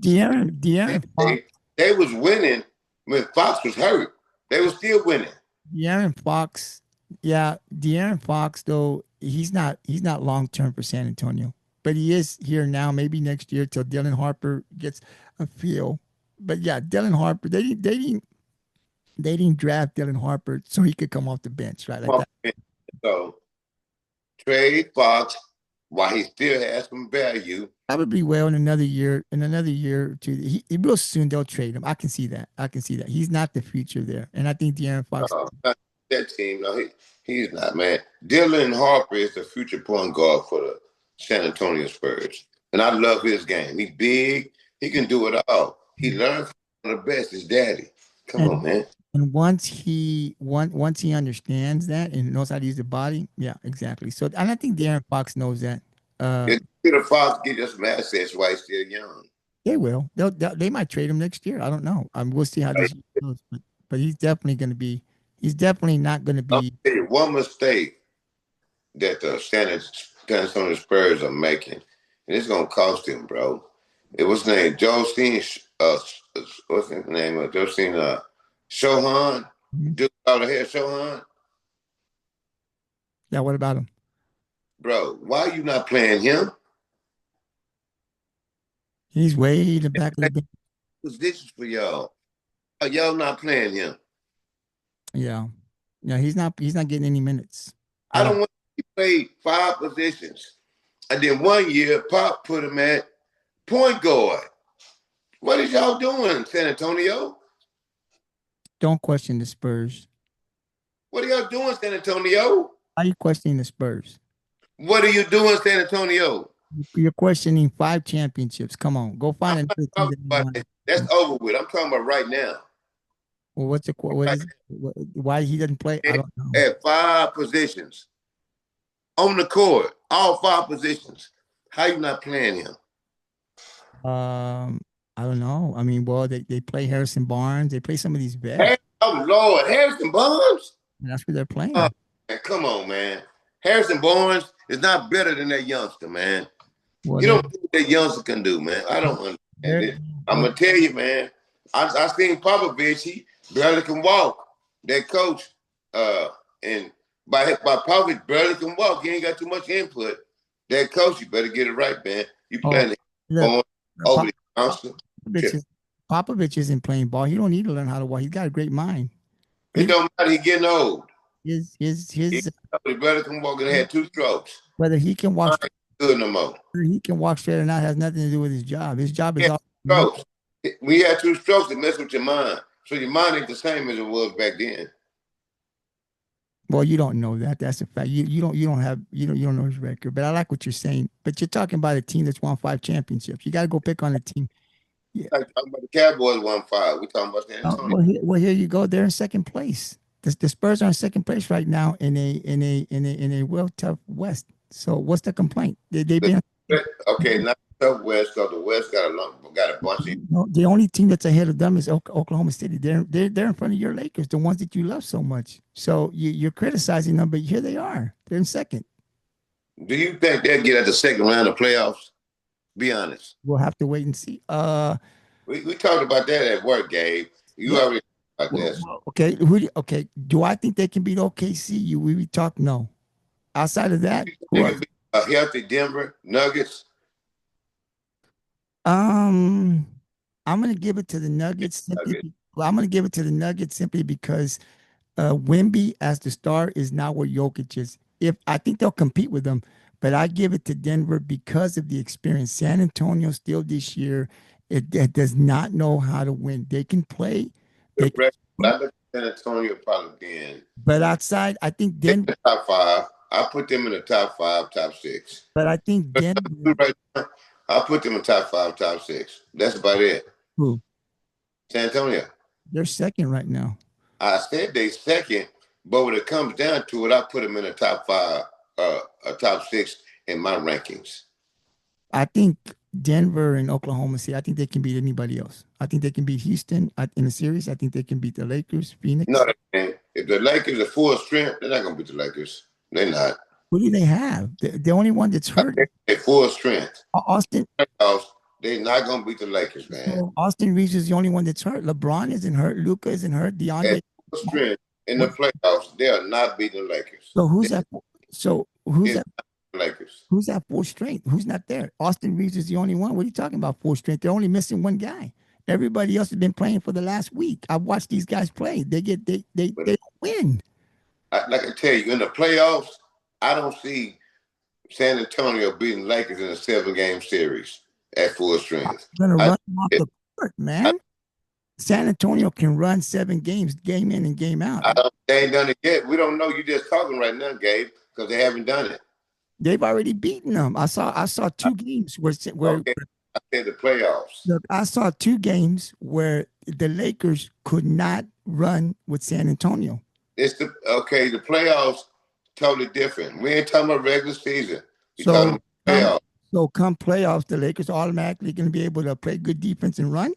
A: De'Aaron Fox.
B: They was winning when Fox was hurt. They were still winning.
A: De'Aaron Fox, yeah, De'Aaron Fox though he's not long term for San Antonio, but he is here now. Maybe next year till Dylan Harper gets a feel. But yeah, Dylan Harper they didn't draft Dylan Harper so he could come off the bench, right? Like that.
B: So trade Fox while he still has some value.
A: Probably well in another year or two. Real soon they'll trade him. I can see that. I can see that. He's not the future there, and I think De'Aaron Fox.
B: Not that team, no, he's not, man. Dylan Harper is the future point guard for the San Antonio Spurs. And I love his game. He's big. He can do it all. He learned from one of the best, his daddy. Come on,
A: And
B: man.
A: And once he understands that and knows how to use the body, yeah, exactly. So and I think Darren Fox knows that. Uh,
B: Get the Fox, get us some assets while he's still young.
A: they will. They might trade him next year. I don't know. We'll see how this year goes. But he's definitely going to be. He's definitely not going to
B: I'll
A: be.
B: tell you one mistake that the San Antonio Spurs are making, and it's going to cost him, bro. It was named Josine, what's his name? Josine Shohan.
A: Mhm.
B: Dude out of here, Shohan.
A: Yeah. What about him?
B: Bro, why are you not playing him?
A: He's way in the back of the bench.
B: Positions for y'all. Y'all not playing him.
A: Yeah. Yeah. He's not getting any minutes
B: I
A: at
B: don't
A: all.
B: want to play 5 positions. And then one year, Pop put him at point guard. What is y'all doing, San Antonio?
A: Don't question the Spurs.
B: What are y'all doing, San Antonio?
A: Why are you questioning the Spurs?
B: What are you doing, San Antonio?
A: You're questioning 5 championships. Come on, go
B: I'm
A: find
B: not
A: another team
B: talking
A: that you
B: about
A: want.
B: that. That's over with. I'm talking about right now.
A: Well, what
B: Right
A: is why he doesn't play?
B: now.
A: I don't know.
B: At 5 positions on the court, all 5 positions. How you not playing him?
A: Um, I don't know. I mean, well, they play Harrison Barnes. They play some of these vets.
B: Hey, oh Lord, Harrison Barnes?
A: And that's what they're
B: Oh,
A: playing.
B: man, come on, man. Harrison Barnes is not better than that youngster, man.
A: Well,
B: You don't know what that youngster can do, man. I don't understand
A: they're
B: it. I'm
A: well,
B: gonna tell you, man. I seen Popovich. He barely can walk. That coach, and by Popovich barely can walk. He ain't got too much input. That coach, you better get it right, man. You
A: oh,
B: playing the
A: look,
B: on over the council.
A: Popovich, is, Popovich isn't playing ball. He don't need to learn how to walk. He's got a great mind.
B: It
A: His
B: don't matter. He getting old.
A: his his
B: He
A: his
B: barely can walk and had 2 strokes.
A: whether he can walk
B: I
A: straight,
B: ain't good no more.
A: whether he can walk straight or not has nothing to do with his job. His job
B: He
A: is
B: had
A: all
B: 2 strokes. When you had 2 strokes, it messed with your mind. So your mind ain't the same as it was back then.
A: well, you don't know that. That's a fact. You don't know his record. But I like what you're saying. But you're talking about a team that's won 5 championships. You got to go pick on a team. Yeah.
B: Like talking about the Cowboys 1-5. We talking about San Antonio.
A: Well, here you go. They're in second place. The Spurs are in second place right now in a real tough West. So what's the complaint? They've been
B: Okay, not the West, because the West got a bunch of.
A: no, the only team that's ahead of them is Oklahoma City. They're in front of your Lakers, the ones that you love so much. So you're criticizing them, but here they are. They're in second.
B: Do you think they'll get at the second round of playoffs? Be honest.
A: We'll have to wait and see.
B: We talked about that at work, Gabe. You
A: Yeah.
B: already talked about this.
A: Okay. Okay. Do I think they can beat OKC? We talk no. Outside of that,
B: They
A: who are
B: can beat a healthy Denver Nuggets.
A: Um, I'm gonna give it to the Nuggets simply.
B: Nuggets.
A: Well, I'm gonna give it to the Nuggets simply because Wemby as the star is not where Jokic is. If I think they'll compete with them, but I give it to Denver because of the experience. San Antonio still this year, it does not know how to win. They can play,
B: The
A: they can
B: rest,
A: shoot,
B: I look at San Antonio probably being
A: but outside, I think
B: in
A: Denver.
B: the top five. I put them in the top five, top six.
A: But I think Denver,
B: Right now, I put them in top five, top six. That's about it.
A: who
B: San Antonio.
A: they're second right now.
B: I said they second, but when it comes down to it, I put them in the top five, top six in my rankings.
A: I think Denver and Oklahoma City. I think they can beat anybody else. I think they can beat Houston in the series. I think they can beat the Lakers,
B: No,
A: Phoenix.
B: they can't. If the Lakers are full strength, they're not gonna beat the Lakers. They're not.
A: Who do they have? The only one that's hurt,
B: They're full strength.
A: Austin.
B: Playoffs, they're not gonna beat the Lakers, man.
A: So Austin Reeves is the only one that's hurt. LeBron isn't hurt. Luca isn't hurt.
B: At
A: DeAndre.
B: full strength in the
A: What?
B: playoffs, they are not beating the Lakers.
A: So
B: They're
A: who's that? So who's that?
B: not the Lakers.
A: Who's that full strength? Who's not there? Austin Reeves is the only one. What are you talking about? Full strength? They're only missing one guy. Everybody else has been playing for the last week. I've watched these guys play.
B: But
A: They don't win.
B: like I tell you, in the playoffs, I don't see San Antonio beating Lakers in a 7 game series at full strength.
A: They're gonna
B: I,
A: run them off
B: it,
A: the court,
B: I,
A: man. San Antonio can run 7 games, game in and game out.
B: I don't, they ain't done it yet. We don't know. You just talking right now, Gabe, because they haven't done it.
A: They've already beaten them. I saw 2 games where
B: Okay, I said the playoffs.
A: look, I saw 2 games where the Lakers could not run with San Antonio.
B: It's the playoffs totally different. We ain't talking about regular season. We talking
A: So
B: about
A: come
B: playoffs.
A: so come playoffs, the Lakers are automatically going to be able to play good defense and run.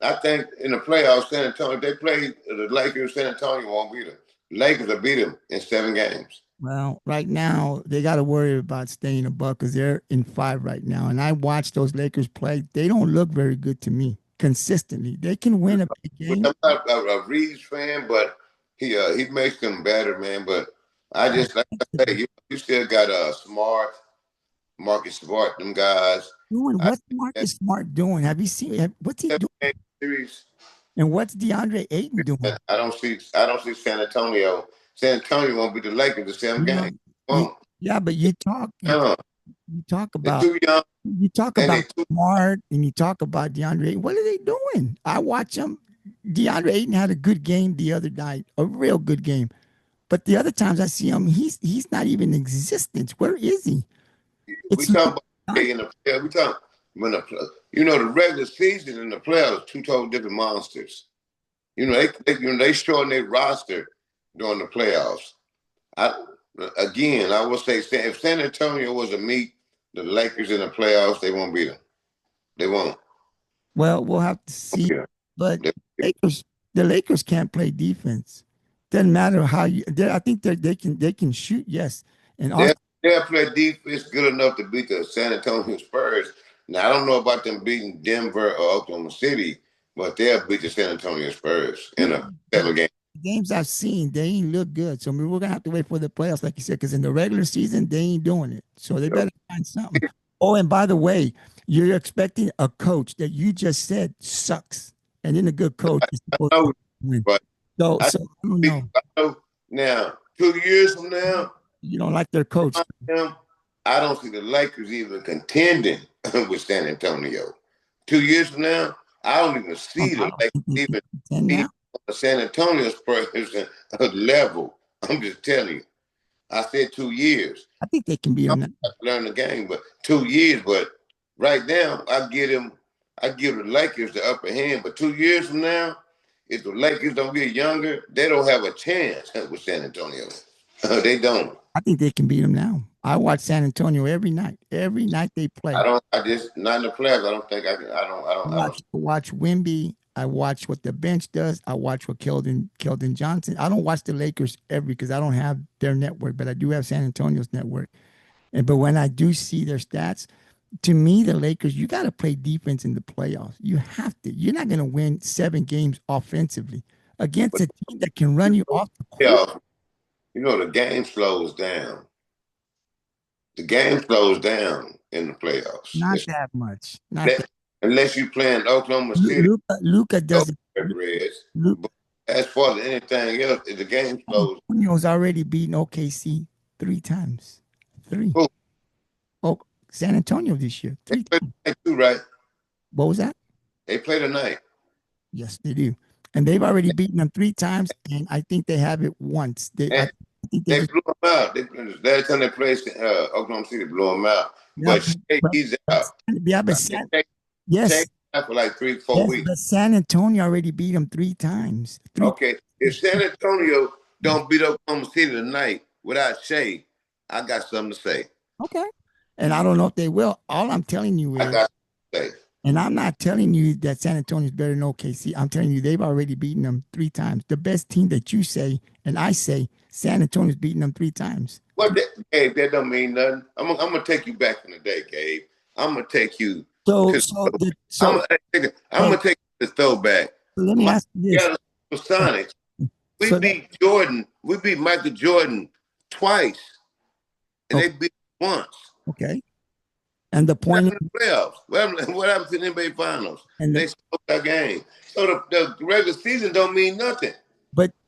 B: I think in the playoffs, San Antonio, they play the Lakers, San Antonio won't beat them. Lakers will beat them in 7 games.
A: Well, right now they got to worry about staying above because they're in 5 right now. And I watch those Lakers play; they don't look very good to me consistently. They can win a big game.
B: I'm not a Reeves fan, but he makes them better, man. But I just like I say, you still got Smart, Marcus Smart, them guys.
A: Doing
B: I
A: what's Marcus Smart doing? Have you seen what's he
B: seven
A: doing?
B: game series.
A: And what's DeAndre Ayton doing?
B: I don't see San Antonio. San Antonio won't beat the Lakers in seven
A: You know,
B: games.
A: you,
B: Won't.
A: yeah, but
B: No,
A: you talk
B: they're
A: about
B: too young
A: you talk
B: and
A: about
B: they too.
A: Smart and you talk about DeAndre Ayton. What are they doing? I watch them. DeAndre Ayton had a good game the other night, a real good game. But the other times I see him, he's not even in existence. Where is he?
B: We
A: It's
B: talking about
A: not,
B: okay, in the we talking when the regular season and the playoffs two total different monsters. They shorten their roster during the playoffs. I I will say if San Antonio was to meet the Lakers in the playoffs, they won't beat them. They won't.
A: well, we'll have to see.
B: Yeah.
A: But
B: They,
A: Lakers, the Lakers can't play defense. Doesn't matter how you. I think they can shoot. Yes, and
B: they'll,
A: Austin.
B: they'll play defense good enough to beat the San Antonio Spurs. Now I don't know about them beating Denver or Oklahoma City, but they'll beat the San Antonio Spurs in
A: Yeah,
B: a
A: but
B: 7 game.
A: the games I've seen, they ain't look good. So I mean, we're gonna have to wait for the playoffs, like you said, because in the regular season they ain't doing it. So they better find something. Oh, and by the way, you're expecting a coach that you just said sucks, and then a good coach is supposed to
B: No,
A: win.
B: but
A: So,
B: I
A: so I don't know.
B: know now 2 years from now.
A: You don't like their coach.
B: Him, I don't see the Lakers even contending with San Antonio. 2 years from now, I don't even see
A: I
B: the
A: don't
B: Lakers
A: think they can
B: even
A: contend
B: be
A: now.
B: on the San Antonio Spurs level. I'm just telling you. I said 2 years.
A: I think they can beat
B: I'm
A: them now.
B: about to learn the game, but 2 years. But right now, I give the Lakers the upper hand. But 2 years from now, if the Lakers don't get younger, they don't have a chance with San Antonio. They don't.
A: I think they can beat them now. I watch San Antonio every night. Every night they
B: I
A: play.
B: don't. I just not in the playoffs. I don't think I can. I don't. I don't. I don't.
A: I watch Wimby. I watch what the bench does. I watch what Keldon Johnson. I don't watch the Lakers every because I don't have their network, but I do have San Antonio's network. And but when I do see their stats, to me, the Lakers, you got to play defense in the playoffs. You have to. You're not going to win 7 games offensively against
B: But
A: a team that can run you off the court.
B: playoffs, the game slows down. The game slows down in the playoffs.
A: Not that much. Not
B: Unless,
A: that.
B: unless you playing Oklahoma City,
A: Luca
B: go
A: doesn't.
B: Reds.
A: Luca
B: But as far as anything else, the game slows.
A: Antonio's already beaten OKC 3 times. Three.
B: Oh,
A: Oh, San Antonio this year
B: they
A: three
B: play
A: times.
B: tonight too, right?
A: What was that?
B: They play tonight.
A: Yes, they do. And they've already beaten them 3 times, and I think they have it once. I
B: And
A: think they
B: they
A: just
B: blew them out. Last time they played Oklahoma City, blew them out.
A: yeah,
B: But Shea,
A: but,
B: he's
A: but
B: out.
A: yeah, but
B: I think Shea
A: yes,
B: out for like 3, 4
A: yes,
B: weeks.
A: but San Antonio already beat them 3 times. Three.
B: Okay, if San Antonio don't beat Oklahoma City tonight without Shea, I got something to say.
A: Okay. And I don't know if they will. All I'm telling you
B: I
A: is,
B: got something to say.
A: and I'm not telling you that San Antonio is better than OKC. I'm telling you they've already beaten them 3 times. The best team that you say and I say, San Antonio's beaten them 3 times.
B: What that, Gabe? That don't mean nothing. I'm gonna take you back in the day, Gabe. I'm gonna take you
A: So,
B: to.
A: so, the,
B: I'm
A: so,
B: gonna take. I'm
A: so,
B: gonna take you to throwback.
A: so let me
B: My
A: ask you this.
B: Seattle Sonics. We
A: So that,
B: beat Jordan. We beat Michael Jordan twice, and
A: okay,
B: they beat once.
A: okay. And the
B: What
A: point
B: happened
A: is,
B: to the playoffs? What happened to the NBA Finals?
A: and
B: They
A: the,
B: smoked that game. So the regular season don't mean nothing.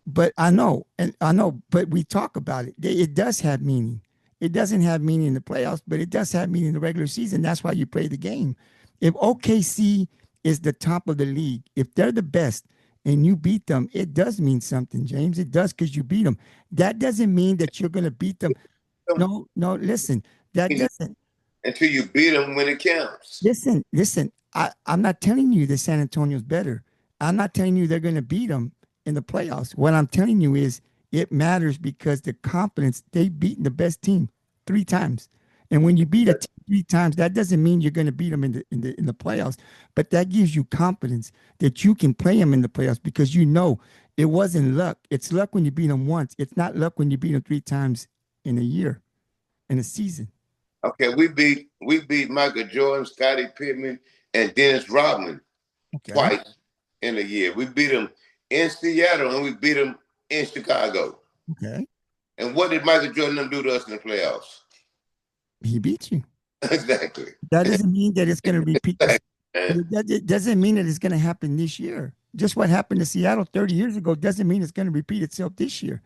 A: but I know, and I know, but we talk about it. It does have meaning. It doesn't have meaning in the playoffs, but it does have meaning in the regular season. That's why you play the game. If OKC is the top of the league, if they're the best and you beat them, it does mean something, James. It does because you beat them. That doesn't mean that you're going to beat them. No, no, listen. That doesn't.
B: Until you beat them when it counts.
A: Listen. I'm not telling you that San Antonio's better. I'm not telling you they're going to beat them in the playoffs. What I'm telling you is it matters because the confidence they've beaten the best team 3 times, and when you beat a team 3 times, that doesn't mean you're going to beat them in the playoffs, but that gives you confidence that you can play them in the playoffs because you know it wasn't luck. It's luck when you beat them once. It's not luck when you beat them 3 times in a year, in a season.
B: Okay, we beat Michael Jordan, Scottie Pippen, and Dennis Rodman
A: Okay.
B: twice in a year. We beat them in Seattle and we beat them in Chicago.
A: Okay.
B: And what did Michael Jordan do to us in the playoffs?
A: He beat you.
B: Exactly.
A: That doesn't mean that it's going to repeat this.
B: Exactly.
A: It doesn't mean that it's going to happen this year. Just what happened to Seattle 30 years ago doesn't mean it's going to repeat itself this year.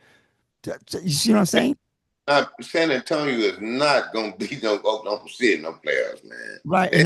A: You see what I'm saying?
B: San Antonio is not going to beat no Oklahoma City no playoffs, man.
A: Right.
B: They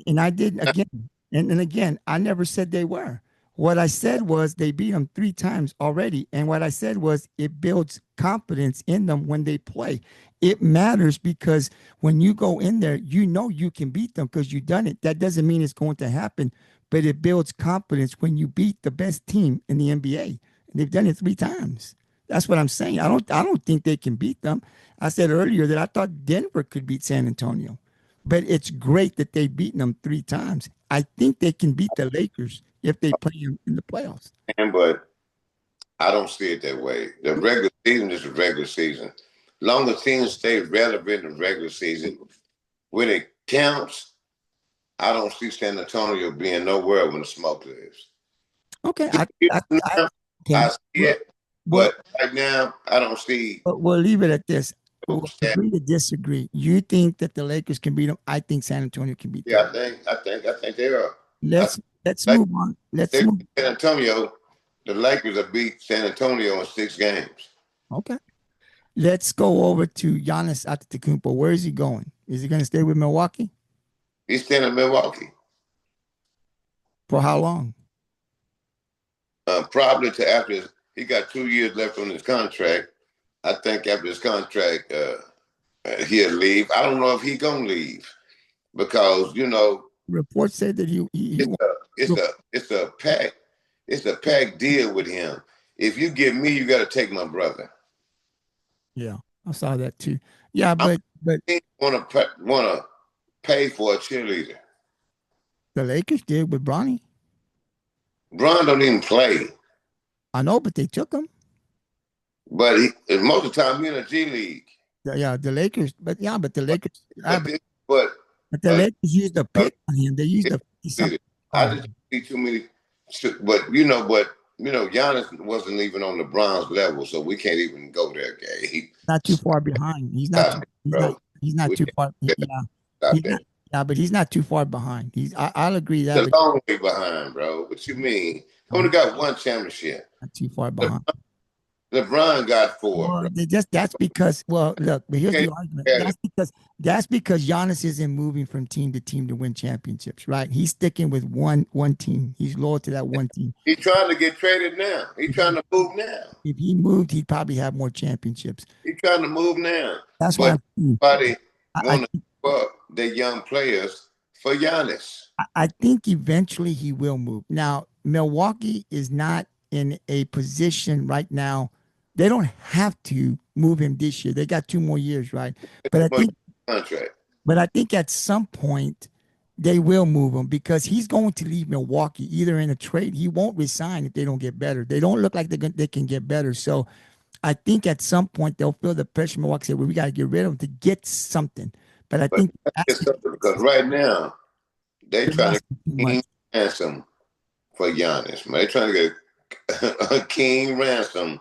A: And I did again. And again, I never said they were. What I said was they beat them 3 times already. And what I said was it builds confidence in them when they play. It matters because when you go in there, you know you can beat them because you've done it. That doesn't mean it's going to happen, but it builds confidence when you beat the best team in the NBA. And they've done it 3 times. That's what I'm saying. I don't think they can beat them. I said earlier that I thought Denver could beat San Antonio. But it's great that they've beaten them 3 times. I think they can beat the Lakers if they play them in the playoffs.
B: can, but I don't see it that way. The regular season is the regular season. Long as teams stay relevant in the regular season, when it counts, I don't see San Antonio being nowhere when the smoke is.
A: Okay,
B: Now,
A: okay.
B: I see
A: Well,
B: it,
A: well,
B: but right now I don't see.
A: we'll leave it at this. We'll agree to disagree. You think that the Lakers can beat them? I think San Antonio can beat them.
B: Yeah, I think they are. I
A: Let's
B: think
A: let's
B: like
A: move on. Let's
B: they
A: move.
B: beat San Antonio. The Lakers have beat San Antonio in 6 games.
A: Okay. Let's go over to Giannis Antetokounmpo. Where is he going? Is he going to stay with Milwaukee?
B: He's staying in Milwaukee.
A: For how long?
B: Probably to after he got 2 years left on his contract. I think after his contract, he'll leave. I don't know if he gonna leave because
A: Reports say that he
B: it's a pack deal with him. If you give me, you got to take my brother.
A: yeah, I saw that too. Yeah,
B: I
A: but
B: want to pay for a cheerleader.
A: the Lakers did with Bronny.
B: Bron don't even play,
A: I know, but they took him.
B: but most of the time he in a G League.
A: Yeah, the Lakers, but the
B: But
A: Lakers,
B: but this, but
A: but the
B: uh,
A: Lakers used a
B: uh,
A: pick on him. They used a 50 something
B: I
A: on
B: just
A: him.
B: see too many. Giannis wasn't even on the Bronze level, so we can't even go there, Gabe.
A: Not too far behind. He's not too.
B: Stop,
A: He's not.
B: bro.
A: he's not
B: We
A: too far.
B: can't
A: Yeah,
B: stop
A: he's
B: that.
A: not. Yeah, but he's not too far behind. I'll agree that,
B: He's
A: but
B: a long way behind, bro. What you mean?
A: no,
B: Only
A: he's
B: got one championship.
A: not too far
B: Le-
A: behind.
B: LeBron got four,
A: Well,
B: bro.
A: that's because look, but here's
B: Can't
A: the argument.
B: compare them.
A: That's because Giannis isn't moving from team to team to win championships, right? He's sticking with one team. He's loyal to that one team.
B: He's trying to get traded now. He's
A: If
B: trying
A: he,
B: to move now.
A: if he moved, he'd probably have more championships.
B: He's trying to move now.
A: That's why
B: But
A: I'm saying,
B: everybody
A: I,
B: want to give up their young players for Giannis.
A: I think eventually he will move. Now, Milwaukee is not in a position right now. They don't have to move him this year. They got 2 more years, right? But I
B: Much
A: think,
B: contract.
A: but I think at some point they will move him because he's going to leave Milwaukee either in a trade. He won't resign if they don't get better. They don't look like they can get better. So I think at some point they'll feel the pressure. Milwaukee say, "Well, we got to get rid of him to get something." But I
B: But
A: think
B: it's
A: asking,
B: something because right now they
A: they're
B: trying to
A: asking too
B: get
A: much.
B: king ransom for Giannis. Man, they trying to get a king ransom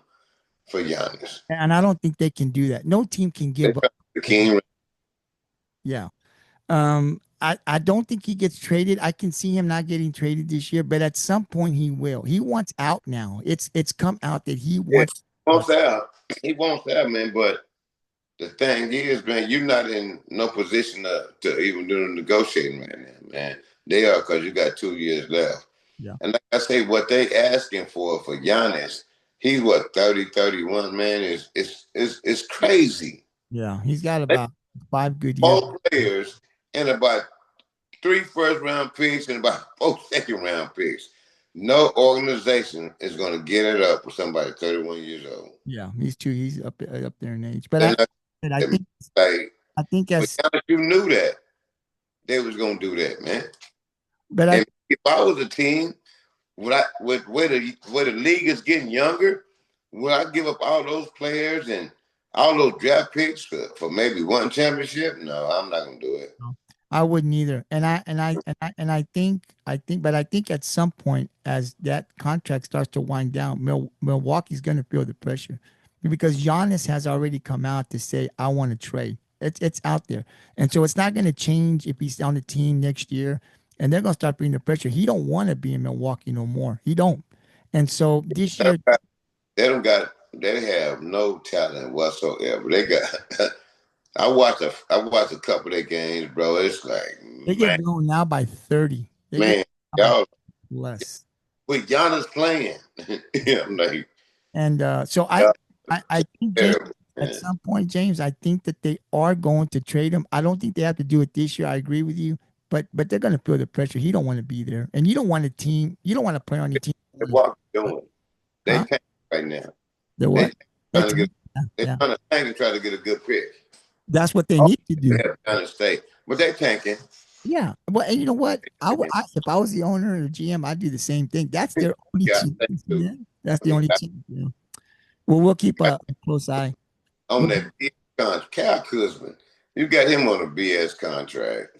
B: for Giannis.
A: And I don't think they can do that. No team can
B: They
A: give up.
B: trying to get the king.
A: Yeah. I don't think he gets traded. I can see him not getting traded this year, but at some point he will. He wants out now. It's come out that he
B: Yeah,
A: wants
B: he
A: out.
B: wants out. He wants out, man. But the thing is, man, you're not in no position to even do the negotiating right now, man. They are because you got 2 years left.
A: Yeah.
B: And like I say, what they asking for Giannis, he's what 30, 31, man, is crazy.
A: Yeah. He's got
B: They
A: about 5 good years.
B: four players and about three first round picks and about four second round picks. No organization is going to get it up for somebody 31 years old.
A: Yeah. He's up there in age. But
B: And like,
A: but I think
B: like
A: I think
B: but
A: as
B: Giannis, you knew that they was going to do that, man.
A: but I
B: And if I was a team, with where the league is getting younger, would I give up all those players and all those draft picks for maybe one championship? No, I'm not gonna do it.
A: I wouldn't either. But I think at some point, as that contract starts to wind down, Milwaukee's going to feel the pressure because Giannis has already come out to say, "I want to trade." It's out there, and so it's not going to change if he's on the team next year, and they're going to start bringing the pressure. He don't want to be in Milwaukee no more. He don't, and so this year
B: They don't got. They have no talent whatsoever. They got. I watched a couple of their games, bro. It's like,
A: they get
B: man,
A: blown now by 30. They get
B: man,
A: blown by
B: y'all
A: less.
B: with Giannis playing. Yeah, I'm like,
A: And so
B: y'all
A: I think James,
B: terrible,
A: at
B: man.
A: some point, James, I think that they are going to trade him. I don't think they have to do it this year. I agree with you, but they're going to feel the pressure. He don't want to be there, and you don't want a team. You don't want to play on your team.
B: What they doing? They
A: Huh?
B: tank right now.
A: They're
B: They
A: what? They
B: trying to get.
A: tank. Yeah,
B: They
A: yeah.
B: trying to tank and try to get a good pick.
A: That's what they
B: Oh,
A: need to
B: they
A: do.
B: have trying to stay, but they tanking.
A: Yeah. Well, and you know what? If I was the owner or GM, I'd do the same thing. That's their only
B: Yeah,
A: chance.
B: they do.
A: Yeah. That's the
B: You
A: only
B: got,
A: chance. Yeah. Well, we'll keep
B: got
A: a close eye.
B: on
A: Well,
B: that BS contract. Cal Kuzman, you got him on a BS contract.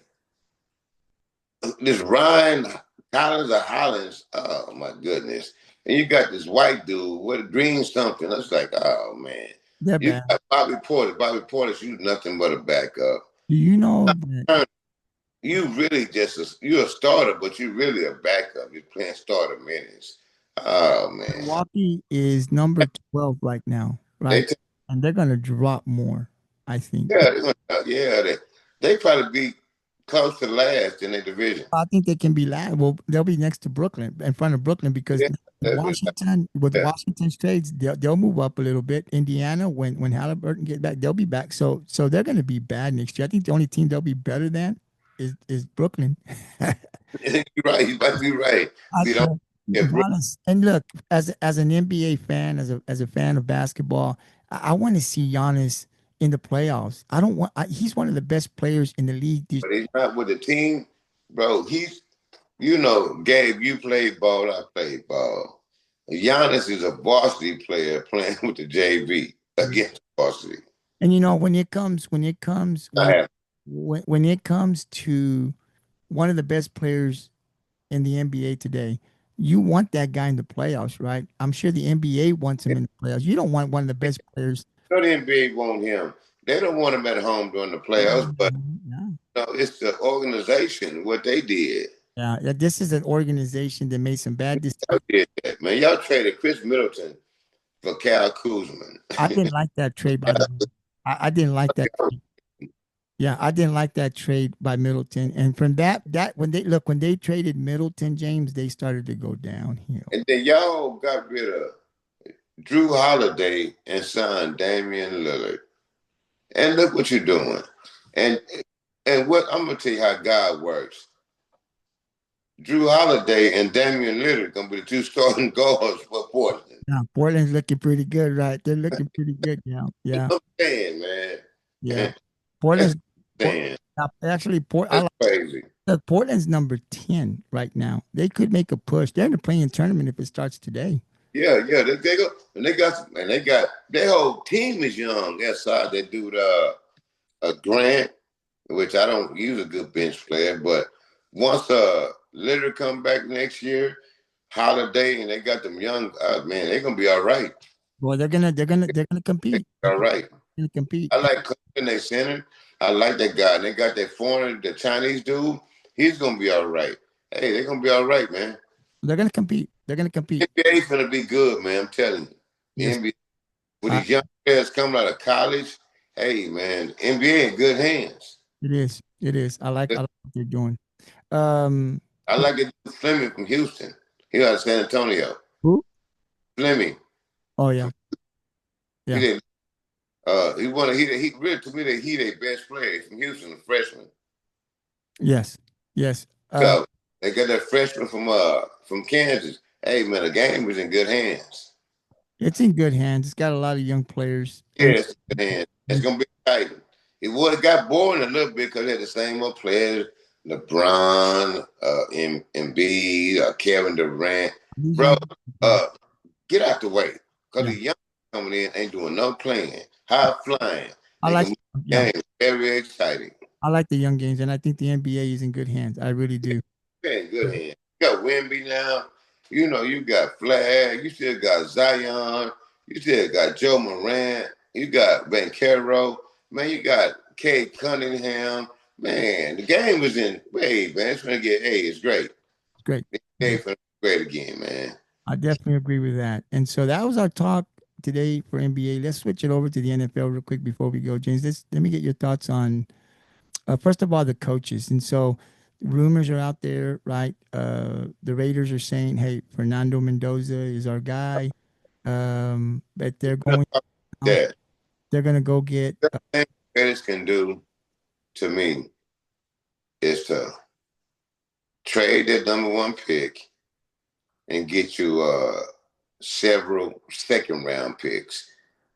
B: This Ryan Collins or Hollins, oh my goodness. And you got this white dude with a green something. It's like, oh man.
A: they're
B: You
A: bad.
B: got Bobby Portis. Bobby Portis, you nothing but a backup.
A: Do you know that
B: You really you're a starter, but you really a backup. You're playing starter minutes. Oh man.
A: Milwaukee is number 12 right now,
B: They
A: right? And they're going to drop more, I think.
B: yeah, they probably be close to last in their division.
A: I think they can be last. Well, they'll be next to Brooklyn, in front of Brooklyn, because
B: Yeah, that's what
A: With
B: yeah.
A: Washington's trades, they'll move up a little bit. Indiana, when Halliburton get back, they'll be back. So they're going to be bad next year. I think the only team they'll be better than is Brooklyn.
B: You're right. You might be right.
A: I,
B: We don't
A: uh,
B: get Brooklyn.
A: Giannis, and look, as an NBA fan, as a fan of basketball, I want to see Giannis in the playoffs. I don't want. He's one of the best players in the league.
B: But he's not with the team, bro. Gabe, you played ball, I played ball. Giannis is a varsity player playing with the JV against varsity.
A: And when it comes
B: I have
A: when it comes to one of the best players in the NBA today, you want that guy in the playoffs, right? I'm sure the NBA wants him in the playoffs. You don't want one of the best players.
B: no the NBA want him. They don't want him at home during the playoffs, but
A: Yeah.
B: it's the organization what they did.
A: Yeah, yeah, this is an organization that made some bad
B: Y'all
A: decisions.
B: did that, man. Y'all traded Chris Middleton for Cal Kuzman.
A: I didn't like that trade, by the way. I didn't like that. Yeah, I didn't like that trade by Middleton. And from that when they traded Middleton, James, they started to go downhill.
B: And then y'all got rid of Drew Holiday and signed Damian Lillard. And look what you're doing. And what I'm gonna tell you how God works. Drew Holiday and Damian Lillard gonna be the two starting guards for Portland.
A: Yeah, Portland's looking pretty good, right? They're looking pretty good. Yeah, yeah,
B: I'm saying, man.
A: yeah.
B: That's
A: Portland's Port,
B: saying.
A: actually I
B: That's
A: like
B: crazy.
A: Portland's number 10 right now. They could make a push. They're in the playing tournament if it starts today.
B: Yeah, yeah. They go and they got their whole team is young. That side that dude Grant, which I don't use a good bench player, but once Lillard come back next year, Holiday and they got them young man, they're gonna be all right.
A: Well, they're gonna compete.
B: All right.
A: Gonna compete.
B: I like Klint, they center. I like that guy. And they got that foreigner, the Chinese dude. He's gonna be all right. Hey, they're gonna be all right, man.
A: They're gonna compete. They're gonna compete.
B: NBA's gonna be good, man. I'm telling you. The
A: Yes,
B: NBA with
A: uh,
B: these young players coming out of college. Hey, man, NBA in good hands.
A: it is. It is. I like what they're doing. Um,
B: I like it. Fleming from Houston. He out of San Antonio.
A: who?
B: Fleming.
A: Oh yeah,
B: He
A: yeah.
B: did. He won. He really to me that he their best player. He's from Houston, a freshman.
A: Yes, yes.
B: So they got that freshman from Kansas. Hey man, the game was in good hands.
A: It's in good hands. It's got a lot of young players, and
B: Yes, in good hands. It's gonna be exciting. It would have got boring a little bit because they had the same old players, LeBron, Embiid, Kevin Durant.
A: these
B: Bro,
A: young.
B: uh, get out the way. Because
A: Yeah,
B: the young coming in ain't doing no playing. High flying.
A: I
B: They
A: like.
B: can make
A: Yeah,
B: the game very exciting.
A: I like the young games, and I think the NBA is in good hands. I really do.
B: They're in good hands. You got Wemby now. You know, you got Flag. You still got Zion. You still got Joe Morant. You got Caro. Man, you got Kate Cunningham. Man, the game was in. Wait, man, it's gonna get. Hey, it's great.
A: It's great.
B: The game's gonna be great again, man.
A: I definitely agree with that. And so that was our talk today for NBA. Let's switch it over to the NFL real quick before we go, James. Let me get your thoughts on first of all the coaches. And so rumors are out there, right? The Raiders are saying, "Hey, Fernando Mendoza is our guy," but they're going out.
B: That
A: They're going to go get.
B: the thing Pettis can do to me is to trade that number one pick and get you several second round picks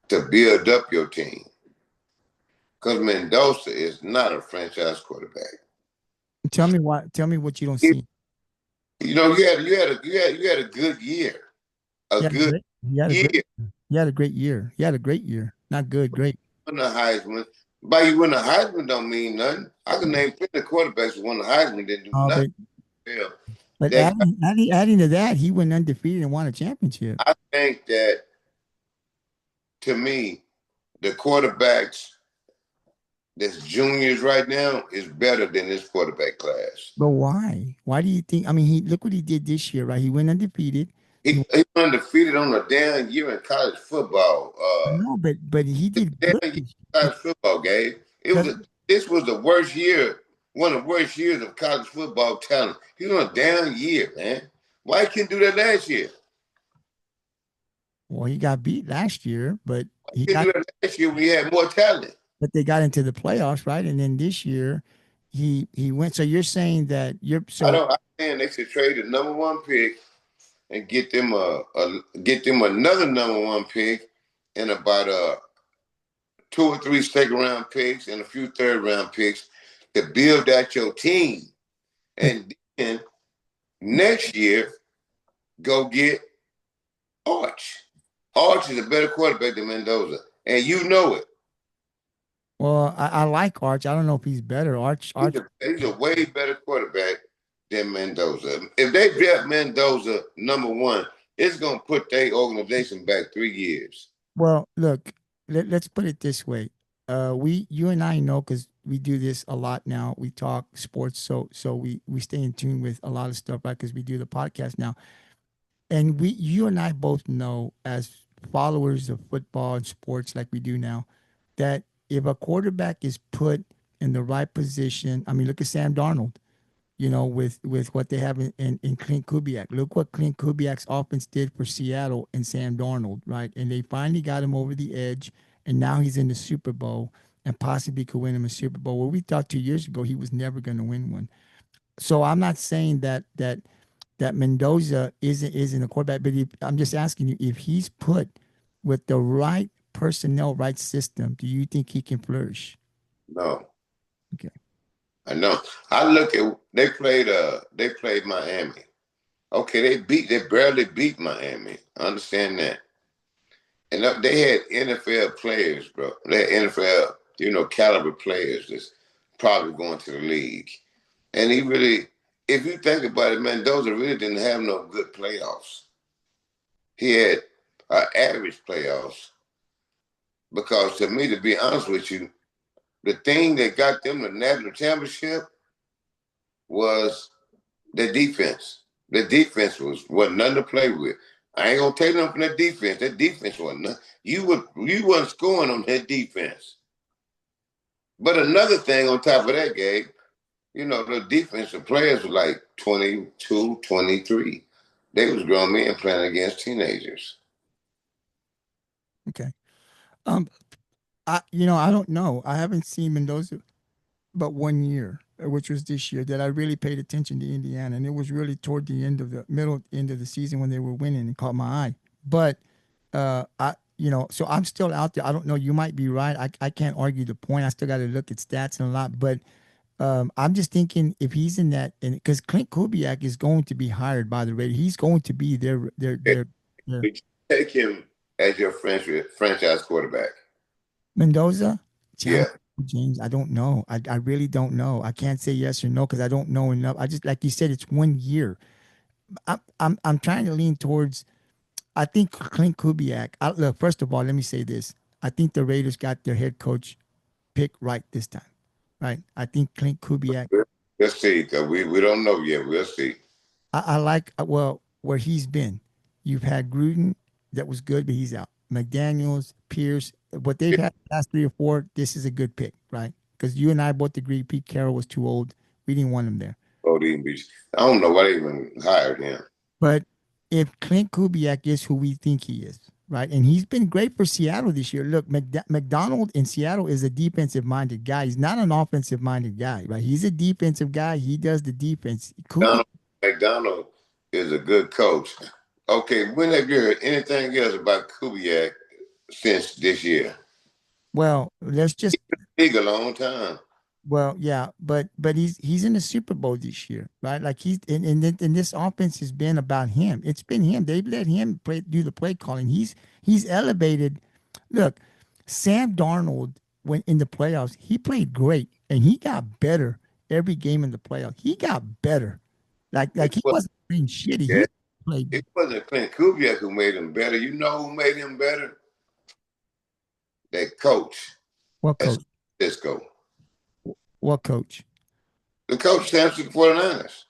B: to build up your team. Because Mendoza is not a franchise quarterback.
A: Tell me what. Tell me what you don't
B: He,
A: see.
B: you had a good year. A good
A: He had a
B: year.
A: great. He had a great year. He had a great year. Not good, great.
B: Win the Heisman. By you win the Heisman don't mean nothing. I can name plenty of quarterbacks who won the Heisman didn't do
A: Uh,
B: nothing.
A: but
B: Well,
A: but
B: that
A: adding to that, he went undefeated and won a championship.
B: I think that to me, the quarterbacks that's juniors right now is better than this quarterback class.
A: But why? Why do you think? I mean, he look what he did this year, right? He went undefeated. He
B: He undefeated on a down year in college football.
A: I know, but he did
B: Down
A: good
B: year in
A: this year.
B: college football game.
A: Doesn't
B: This was the worst year, one of the worst years of college football talent. He was on a down year, man. Why he couldn't do that last year?
A: well, he got beat last year,
B: He couldn't do that last year when he had more talent.
A: but they got into the playoffs, right? And then this year, he went. So you're saying that you're
B: I
A: so
B: don't. I think they should trade the number one pick and get them another number one pick and about two or three second round picks and a few third round picks to build out your team.
A: but
B: And then next year, go get Arch. Arch is a better quarterback than Mendoza. And you know it.
A: well, I like Arch. I don't know if he's better. Arch.
B: He's a way better quarterback than Mendoza. If they draft Mendoza number one, it's going to put their organization back 3 years.
A: Well, look, let's put it this way. We, you and I know because we do this a lot now. We talk sports, so we stay in tune with a lot of stuff, right? Because we do the podcast now, and we, you and I both know as followers of football and sports, like we do now, that if a quarterback is put in the right position, I mean, look at Sam Darnold. You know, with what they have in Klint Kubiak. Look what Klint Kubiak's offense did for Seattle and Sam Darnold, right? And they finally got him over the edge, and now he's in the Super Bowl and possibly could win him a Super Bowl. Where we thought 2 years ago he was never going to win one. So I'm not saying that Mendoza isn't a quarterback, but if, I'm just asking you if he's put with the right personnel, right system, do you think he can flourish?
B: No,
A: Okay.
B: I know. I look at they played Miami. Okay, they barely beat Miami. I understand that. And they had NFL players, bro. They had NFL, caliber players that's probably going to the league. And he really, if you think about it, Mendoza really didn't have no good playoffs. He had average playoffs because, to me, to be honest with you, the thing that got them the national championship was the defense. The defense wasn't nothing to play with. I ain't gonna take nothing from that defense. That defense wasn't nothing. You wasn't scoring on that defense. But another thing on top of that, Gabe, the defensive players were like 22, 23. They was grown men playing against teenagers.
A: Okay. Um, I don't know. I haven't seen Mendoza but 1 year, which was this year, that I really paid attention to Indiana, and it was really toward the end of the middle end of the season when they were winning and caught my eye. But so I'm still out there. I don't know. You might be right. I can't argue the point. I still got to look at stats and a lot, but I'm just thinking if he's in that, and because Clint Kubiak is going to be hired by the Raiders, he's going to be their
B: Did you take him as your franchise quarterback?
A: Mendoza. See, I don't
B: Yeah.
A: know, James. I don't know. I really don't know. I can't say yes or no because I don't know enough. I just like you said, it's 1 year. I'm trying to lean towards. I think Clint Kubiak. Look, first of all, let me say this. I think the Raiders got their head coach pick right this time. Right. I think Clint Kubiak.
B: We'll see, because we don't know yet. We'll see.
A: I like well where he's been. You've had Gruden that was good, but he's out. McDaniels, Pierce, what they've
B: Yeah,
A: had the last 3 or 4. This is a good pick, right? Because you and I both agree Pete Carroll was too old. We didn't want him there.
B: Odin Beach. I don't know why they even hired him.
A: But if Clint Kubiak is who we think he is, right, and he's been great for Seattle this year. Look, McDonald in Seattle is a defensive-minded guy. He's not an offensive-minded guy, right? He's a defensive guy. He does the defense. Kubiak.
B: McDonald is a good coach. Okay, when have you heard anything else about Kubiak since this year?
A: Well, let's just
B: League a long time.
A: Well, yeah, but he's in the Super Bowl this year, right? Like he's and this offense has been about him. It's been him. They've let him do the play calling. He's elevated. Look, Sam Darnold went in the playoffs. He played great, and he got better every game in the playoffs. He got better.
B: It,
A: Like he
B: was,
A: wasn't playing shitty.
B: yeah,
A: He played
B: it wasn't Clint Kubiak who made him better. You know who made him better? That coach
A: what
B: at
A: coach?
B: Cisco.
A: What coach?
B: The coach stands for the 49ers.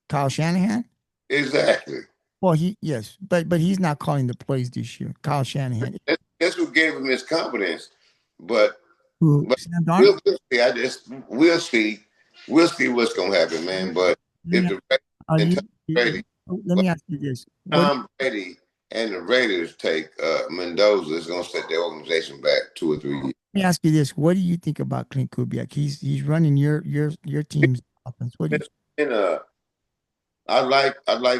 A: Kyle Shanahan?
B: Exactly.
A: Well, he yes, but he's not calling the plays this year. Kyle Shanahan.
B: That's what gave him his confidence. But
A: Who?
B: but
A: Sam Darnold?
B: we'll see. We'll see. We'll see what's gonna happen, man. But
A: Let
B: if
A: me,
B: the
A: are
B: and
A: you?
B: Tom Brady,
A: Let me ask you this: What do
B: Tom Brady and the Raiders take Mendoza, it's gonna set their organization back 2 or 3 years.
A: Let me ask you this: What do you think about Clint Kubiak? He's running your team's offense. What do you?
B: And I like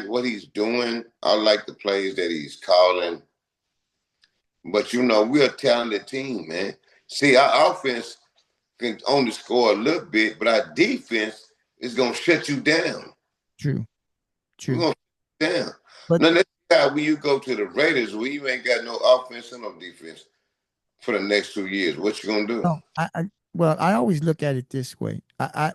B: what he's doing. I like the plays that he's calling. But we're a talented team, man. See, our offense can only score a little bit, but our defense is gonna shut you down.
A: True,
B: We're
A: true.
B: gonna shut you down.
A: But
B: Now let's see how when you go to the Raiders, where you ain't got no offense and no defense for the next 2 years. What you gonna do?
A: no, well, I always look at it this way.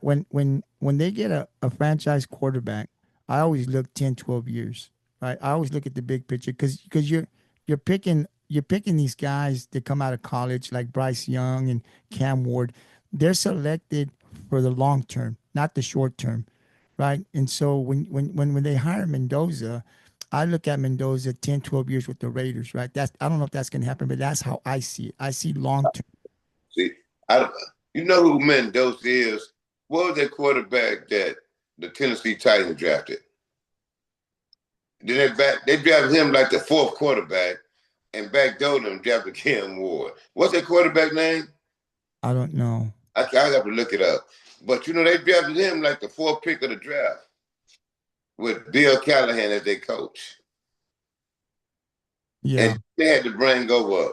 A: When they get a franchise quarterback, I always look 10, 12 years. Right. I always look at the big picture because you're picking. you're picking these guys that come out of college like Bryce Young and Cam Ward. They're selected for the long term, not the short term, right? And so when they hire Mendoza, I look at Mendoza 10, 12 years with the Raiders, right? That's I don't know if that's going to happen, but that's how I see it. I see long term.
B: See, I, you know who Mendoza is? What was that quarterback that the Tennessee Titans drafted? They drafted him like the fourth quarterback, and backdoored him drafted Cam Ward. What's that quarterback name?
A: I don't know.
B: I have to look it up. But you know, they drafted him like the fourth pick of the draft with Bill Callahan as their coach.
A: Yeah.
B: And they had to bring over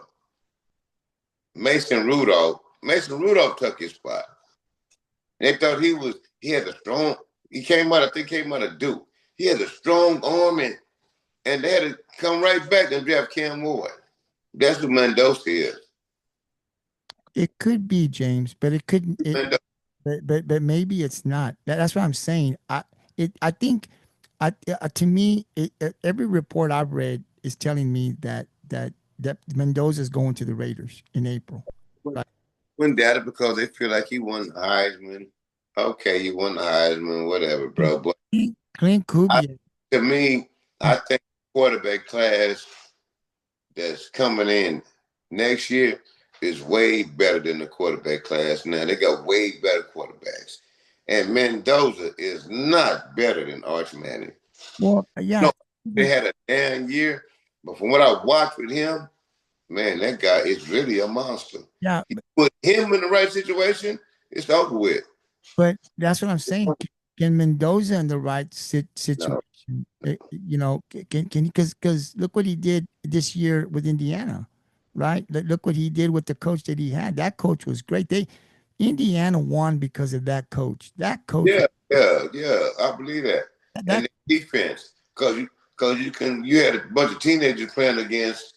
B: Mason Rudolph. Mason Rudolph took his spot. They thought he had a strong, he came out, I think came out of Duke. He had a strong arm and they had to come right back and draft Cam Ward. That's what Mendoza is.
A: It could be James, but it couldn't.
B: Mendoza,
A: But maybe it's not. That's what I'm saying. I think to me every report I've read is telling me that Mendoza is going to the Raiders in April. Right?
B: wouldn't doubt it because they feel like he won the Heisman. Okay, you won the Heisman, whatever, bro. But
A: Klint
B: I,
A: Kubiak.
B: to me, I think quarterback class that's coming in next year is way better than the quarterback class now. They got way better quarterbacks. And Mendoza is not better than Arch Manning.
A: Well,
B: No,
A: yeah,
B: they had a damn year, but from what I watched with him, man, that guy is really a monster.
A: yeah.
B: You put him in the right situation, it's over with.
A: But that's what I'm saying. Can Mendoza in the right
B: No,
A: situation? You know, can because look what he did this year with Indiana, right? Look what he did with the coach that he had. That coach was great. Indiana won because of that coach. That coach was
B: yeah, I believe that. And
A: that.
B: the defense, you had a bunch of teenagers playing against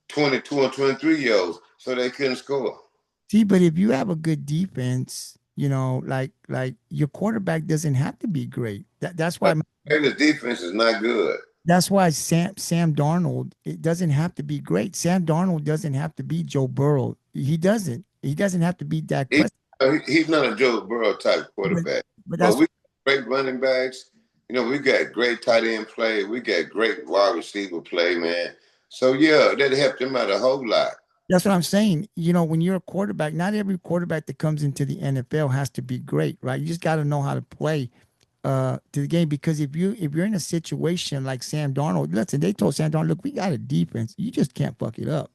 B: 22 and 23 year olds, so they couldn't score.
A: See, but if you have a good defense, you know, like your quarterback doesn't have to be great. That's why
B: But Raiders defense is not good.
A: Sam Darnold, it doesn't have to be great. Sam Darnold doesn't have to be Joe Burrow. He doesn't. He doesn't have to be Dak
B: He,
A: Prescott.
B: he's not a Joe Burrow type
A: But,
B: quarterback.
A: but
B: But
A: that's
B: we got great running backs. You know, we got great tight end play. We got great wide receiver play, man. So yeah, that helped them out a whole lot.
A: that's what I'm saying. You know, when you're a quarterback, not every quarterback that comes into the NFL has to be great, right? You just got to know how to play to the game because if you're in a situation like Sam Darnold, listen, they told Sam Darnold, look, we got a defense. You just can't fuck it up.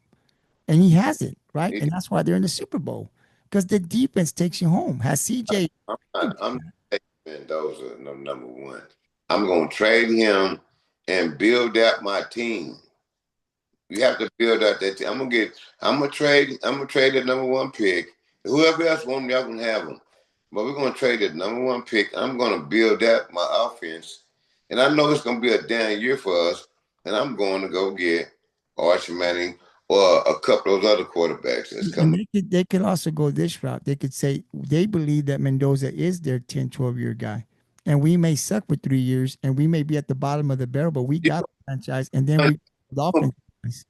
A: And he hasn't, right?
B: He,
A: And that's why they're in the Super Bowl because the defense takes you home. Has CJ?
B: I'm taking Mendoza number one. I'm gonna trade him and build out my team. You have to build out that team. I'm gonna trade the number one pick. Whoever else wants me, I'm gonna have them. But we're gonna trade the number one pick. I'm gonna build out my offense. And I know it's gonna be a damn year for us. And I'm going to go get Archie Manning or a couple of those other quarterbacks that's
A: And
B: coming.
A: they could also go this route. They could say they believe that Mendoza is their 10, 12-year guy. And we may suck for 3 years and we may be at the bottom of the barrel, but we
B: You
A: got a franchise and then
B: know,
A: we the offense.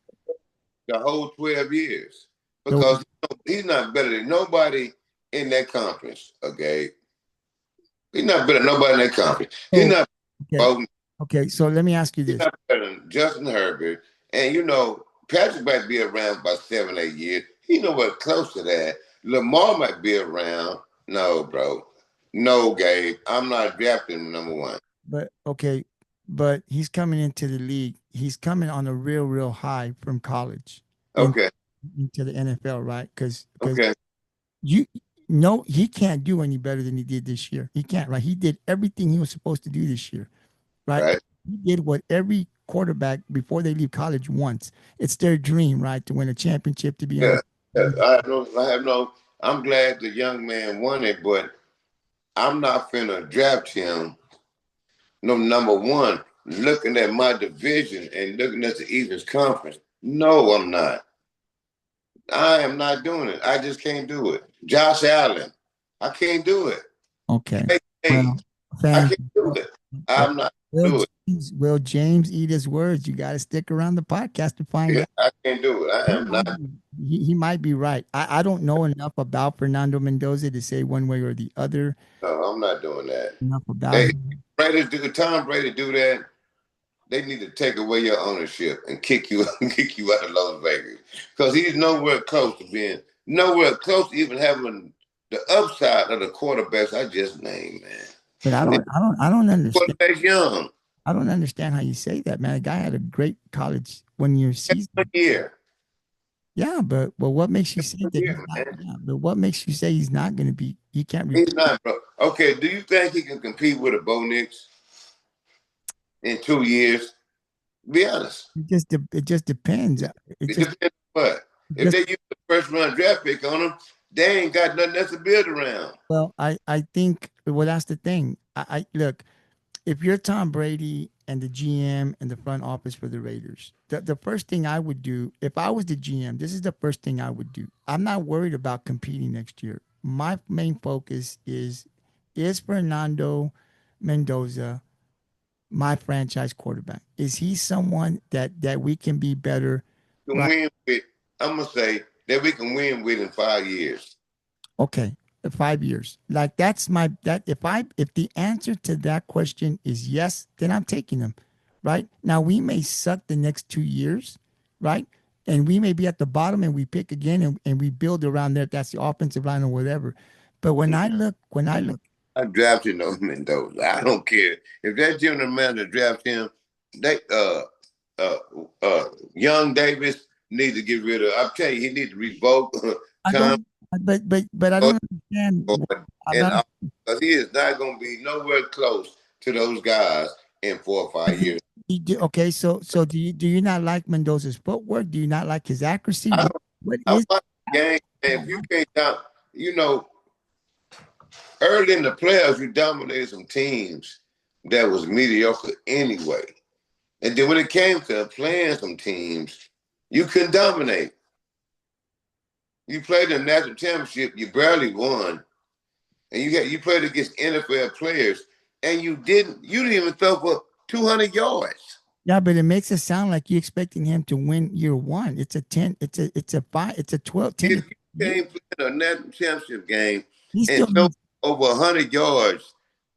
B: the whole 12 years.
A: So
B: Because he's not better than nobody in that conference, okay? He's not better than nobody in that conference. He's
A: so
B: not
A: okay.
B: better.
A: Okay. So let me ask you
B: He's
A: this.
B: not better than Justin Herbert. And you know, Patrick might be around by 7, 8 years. He nowhere close to that. Lamar might be around. No, bro. No, Gabe. I'm not drafting number one.
A: But okay, but he's coming into the league. He's coming on a real high from college in,
B: Okay.
A: into the NFL, right? Because
B: Okay.
A: you no, he can't do any better than he did this year. He can't, right? He did everything he was supposed to do this year, right?
B: Right.
A: He did what every quarterback before they leave college wants. It's their dream, right? To win a championship, to be
B: Yeah. Yeah.
A: undefeated.
B: I'm glad the young man won it, but I'm not finna draft him. No, number one, looking at my division and looking at the Eastern Conference. No, I'm not. I am not doing it. I just can't do it. Josh Allen, I can't do it.
A: Okay.
B: Hey, hey,
A: Well,
B: I
A: thank
B: can't do it.
A: you.
B: I'm not.
A: Will
B: Do it.
A: Will James eat his words? You got to stick around the podcast to find
B: Yeah,
A: out.
B: I can't do it. I
A: He
B: am not.
A: might he might be right. I don't know enough about Fernando Mendoza to say one way or the other.
B: No, I'm not doing that.
A: Enough about
B: Hey,
A: him.
B: Tom Brady do that. They need to take away your ownership and kick you kick you out of Las Vegas because he's nowhere close to even having the upside of the quarterbacks I just named, man.
A: But
B: The
A: I don't understand.
B: quarterback's young.
A: I don't understand how you say that, man. The guy had a great college 1 year
B: One
A: season.
B: year.
A: Yeah, but what makes you say
B: One
A: that he's
B: year,
A: not?
B: man.
A: Yeah, but what makes you say he's not going to be? He can't
B: He's
A: repeat.
B: not, bro. Okay, do you think he can compete with a Bo Nix in 2 years? Be honest.
A: It just depends. It
B: It
A: just
B: depends on what. If
A: just
B: they use the first round draft pick on him, they ain't got nothing else to build around.
A: well, I think well that's the thing. I look if you're Tom Brady and the GM and the front office for the Raiders, the first thing I would do if I was the GM, this is the first thing I would do. I'm not worried about competing next year. My main focus is Fernando Mendoza my franchise quarterback? Is he someone that we can be better?
B: Can
A: Right.
B: win with, I'm gonna say that we can win with in 5 years.
A: Okay. 5 years. Like that's my that if the answer to that question is yes, then I'm taking him. Right. Now we may suck the next 2 years, right? And we may be at the bottom and we pick again and we build around there. If that's the offensive line or whatever. But when I look,
B: I drafted no Mendoza. I don't care if that general manager draft him. They uh uh Young Davis needs to get rid of. I'm telling you, he needs to revoke
A: I
B: Tom
A: don't, but I don't understand. I
B: and
A: don't,
B: because he is not going to be nowhere close to those guys in 4 or 5 years.
A: Okay, so do you not like Mendoza's footwork? Do you not like his accuracy?
B: I don't.
A: What
B: I
A: is
B: watch the game, and if you can't you know, early in the playoffs, you dominated some teams that was mediocre anyway. And then when it came to playing some teams, you couldn't dominate. You played in the national championship, you barely won, and you played against NFL players, and you didn't even throw for 200 yards.
A: Yeah, but it makes it sound like you're expecting him to win year one. It's a 10, it's a five, it's a 12, 10
B: If
A: to
B: you
A: year.
B: can't play in a national championship game
A: He
B: and
A: still
B: throw
A: needs
B: over 100 yards,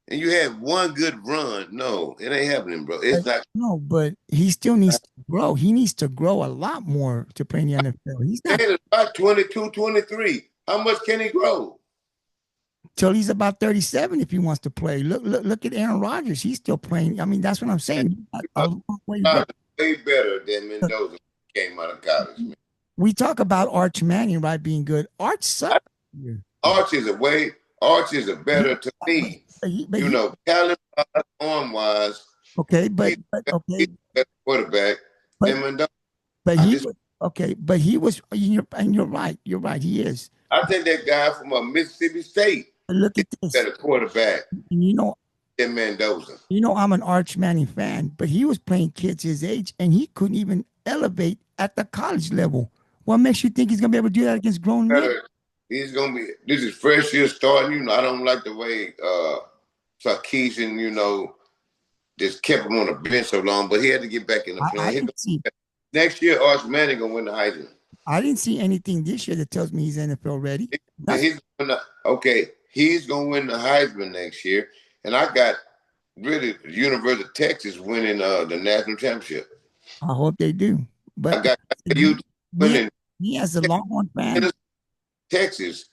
B: and you had one good run, no, it ain't happening, bro. It's not.
A: no, but he still needs to grow. He needs to grow a lot more to play in the NFL. He's
B: Man,
A: not
B: it's about 22, 23. How much can he grow?
A: till he's about 37 if he wants to play. Look at Aaron Rodgers. He's still playing. I mean, that's what I'm saying. You got a long way to go.
B: Way better than Mendoza came out of college, man.
A: We talk about Arch Manning, right, being good. Arch sucked.
B: Arch is a way. Arch is a
A: He,
B: better to me.
A: but
B: You
A: he
B: know, talent arm wise,
A: okay,
B: he's a better quarterback
A: but
B: than Mendoza. I
A: he
B: just
A: was okay, but he was. And you're right. You're right. He is.
B: I think that guy from Mississippi State
A: But look
B: is
A: at this.
B: a better quarterback
A: And
B: than Mendoza.
A: I'm an Arch Manning fan, but he was playing kids his age, and he couldn't even elevate at the college level. What makes you think he's gonna be able to do that against grown men?
B: Better, he's gonna be. This is fresh year starting. You know, I don't like the way Sarkeesian, just kept him on the bench so long, but he had to get back in the
A: I
B: plan.
A: didn't see.
B: Next year, Arch Manning gonna win the Heisman.
A: I didn't see anything this year that tells me he's NFL ready. That's.
B: He's gonna win the Heisman next year, and I got really the University of Texas winning the national championship.
A: I hope they do. But
B: I got
A: me,
B: you
A: me,
B: winning
A: me as a Longhorn fan,
B: Texas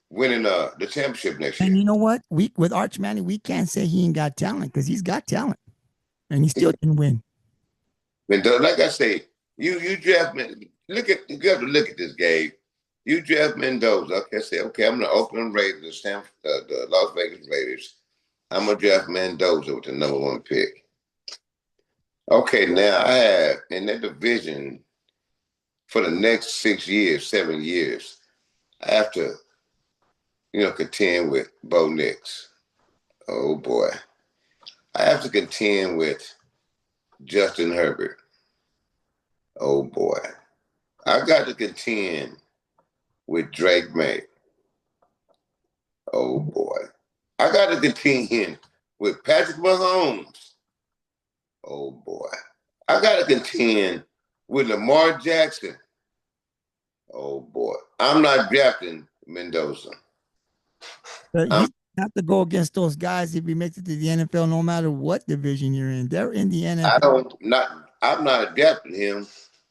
B: winning the championship next year.
A: and you know what? We with Arch Manning, we can't say he ain't got talent because he's got talent, and he still didn't win.
B: And like I say, you draft me. You have to look at this game. You draft Mendoza. Okay, I say, okay, I'm the Oakland Raiders, the Las Vegas Raiders. I'm gonna draft Mendoza with the #1 pick. Okay, now I have in that division for the next 6 years, 7 years, I have to, contend with Bo Nix. Oh boy. I have to contend with Justin Herbert. Oh boy. I got to contend with Drake May. Oh boy. I got to contend with Patrick Mahomes. Oh boy. I gotta contend with Lamar Jackson. Oh boy. I'm not drafting Mendoza.
A: But
B: I'm
A: he have to go against those guys if he makes it to the NFL, no matter what division you're in. They're in the
B: I
A: NFL.
B: don't not I'm not drafting him.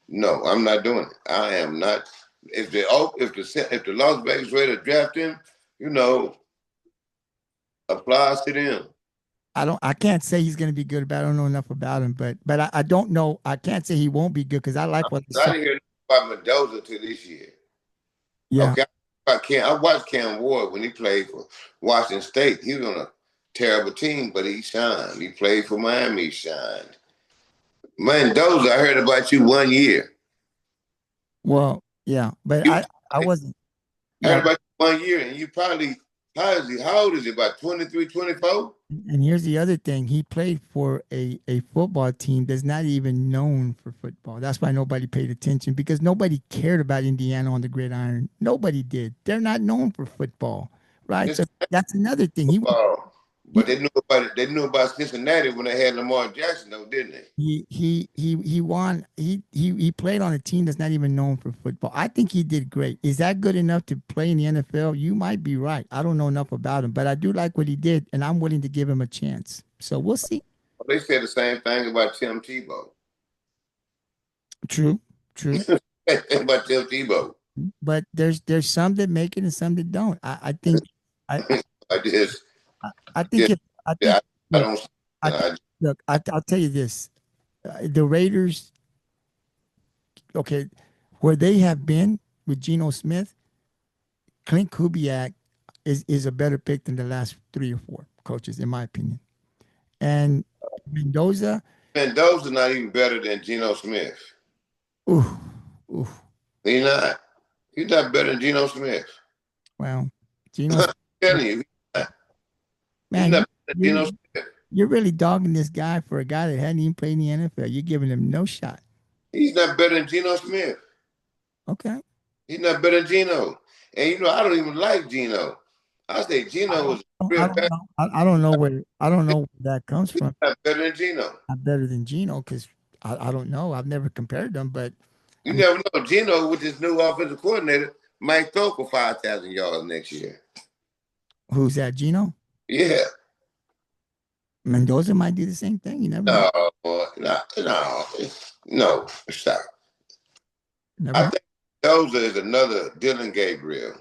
B: No, I'm not doing it. I am not. If the Las Vegas Raiders draft him, you know, applies to them.
A: I can't say he's gonna be good, but I don't know enough about him. But I don't know. I can't say he won't be good because I like what I
B: I
A: saw.
B: didn't hear about Mendoza till this year.
A: Yeah.
B: Okay, I watched Cam Ward when he played for Washington State. He was on a terrible team, but he shined. He played for Miami, he shined. Mendoza, I heard about you 1 year.
A: Well, yeah. But
B: You,
A: I wasn't.
B: I heard
A: Yeah.
B: about you 1 year, and you probably how is he? How old is he? About 23, 24?
A: And here's the other thing. He played for a football team that's not even known for football. That's why nobody paid attention because nobody cared about Indiana on the gridiron. Nobody did. They're not known for football, right?
B: It's
A: So that's another thing.
B: football.
A: He
B: But they knew about it. They knew about Cincinnati when they had Lamar Jackson, though, didn't they?
A: he won. He played on a team that's not even known for football. I think he did great. Is that good enough to play in the NFL? You might be right. I don't know enough about him, but I do like what he did, and I'm willing to give him a chance. So we'll see.
B: They said the same thing about Tim Tebow.
A: True, true.
B: About Tim Tebow.
A: But there's some that make it and some that don't. I think I I,
B: I just,
A: I think
B: just,
A: if I think
B: I, I
A: look
B: don't.
A: I think
B: I,
A: look I'll tell you this. The Raiders, okay, where they have been with Geno Smith, Klint Kubiak is a better pick than the last three or four coaches, in my opinion. And Mendoza,
B: Mendoza's not even better than Geno Smith.
A: ooh, ooh,
B: He's not. He's not better than Geno Smith.
A: well, Geno,
B: I'm telling you, he's
A: man,
B: not better than Geno
A: you
B: Smith.
A: you're really dogging this guy for a guy that hadn't even played in the NFL. You're giving him no shot.
B: He's not better than Geno Smith.
A: Okay.
B: He's not better than Geno. And I don't even like Geno. I say Geno was
A: I
B: real
A: don't
B: bad.
A: know. I don't know where that comes
B: He's
A: from.
B: not better than Geno.
A: I'm better than Geno because I don't know. I've never compared them, but I
B: You
A: mean,
B: never know. Geno, with his new offensive coordinator, might throw for 5,000 yards next year.
A: who's that? Geno?
B: Yeah.
A: Mendoza might do the same thing. You never know.
B: No, boy, no, stop.
A: Never
B: I
A: know.
B: think Mendoza is another Dylan Gabriel.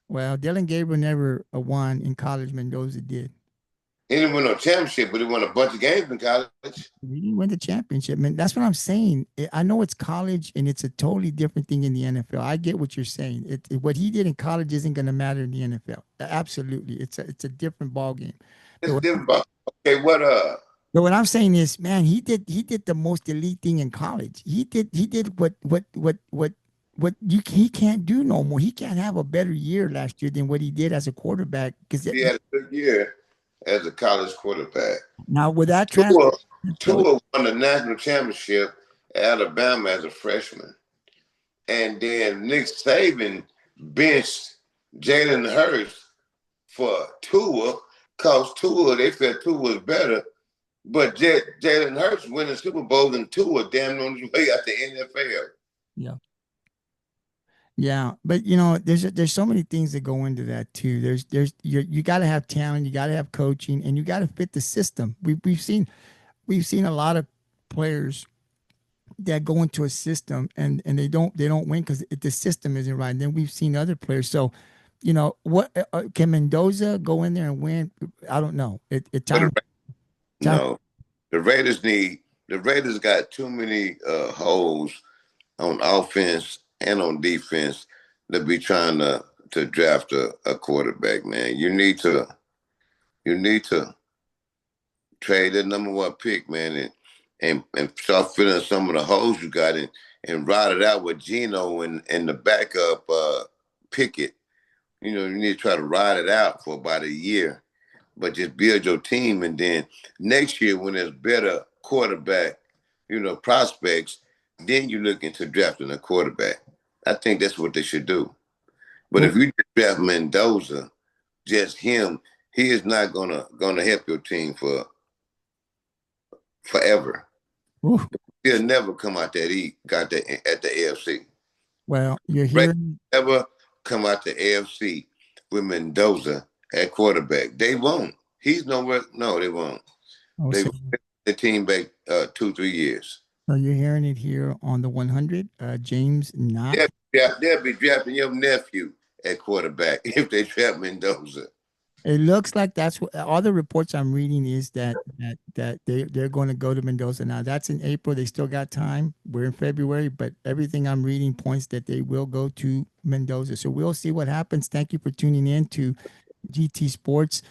A: Well, Dylan Gabriel never won in college. Mendoza did.
B: He didn't win no championship, but he won a bunch of games in college.
A: He didn't win the championship, man. That's what I'm saying. I know it's college and it's a totally different thing in the NFL. I get what you're saying. What he did in college isn't going to matter in the NFL. Absolutely, it's a different ball game.
B: It's
A: But what,
B: different. Okay,
A: but what I'm saying is, man, he did the most elite thing in college. He did what he can't do no more. He can't have a better year last year than what he did as a quarterback. Because
B: he had a good year as a college quarterback.
A: now with that transfer,
B: Tua, Tua won the national championship at Alabama as a freshman. And then Nick Saban benched Jalen Hurts for Tua because they felt Tua was better. But Jalen Hurts winning Super Bowl and Tua damn on his way out the NFL.
A: yeah. Yeah, but there's so many things that go into that too. You got to have talent, you got to have coaching, and you got to fit the system. We've seen a lot of players that go into a system and they don't win because the system isn't right. And then we've seen other players. So, what can Mendoza go in there and win? I don't know. It
B: But
A: time time.
B: no, the Raiders got too many holes on offense and on defense to be trying to draft a quarterback, man. You need to trade that number one pick, man, and start filling some of the holes you got and ride it out with Geno and the backup Pickett. You need to try to ride it out for about a year, but just build your team, and then next year when there's better quarterback, prospects, then you look into drafting a quarterback. I think that's what they should do. But
A: Well,
B: if you just draft Mendoza, just him, he is not gonna help your team forever.
A: Ooh,
B: He'll never come out that he got that at the AFC.
A: well, you're
B: Right?
A: hearing.
B: Never come out the AFC with Mendoza at quarterback. They won't. He's nowhere. No, they won't.
A: Oh,
B: They
A: so,
B: will bring the team back 2, 3 years.
A: so you're hearing it here on the 100. James
B: They'll,
A: not.
B: they'll be drafting your nephew at quarterback if they draft Mendoza.
A: It looks like that's what all the reports I'm reading is that they're going to go to Mendoza now. That's in April. They still got time. We're in February, but everything I'm reading points that they will go to Mendoza. So we'll see what happens. Thank you for tuning in to GT Sports,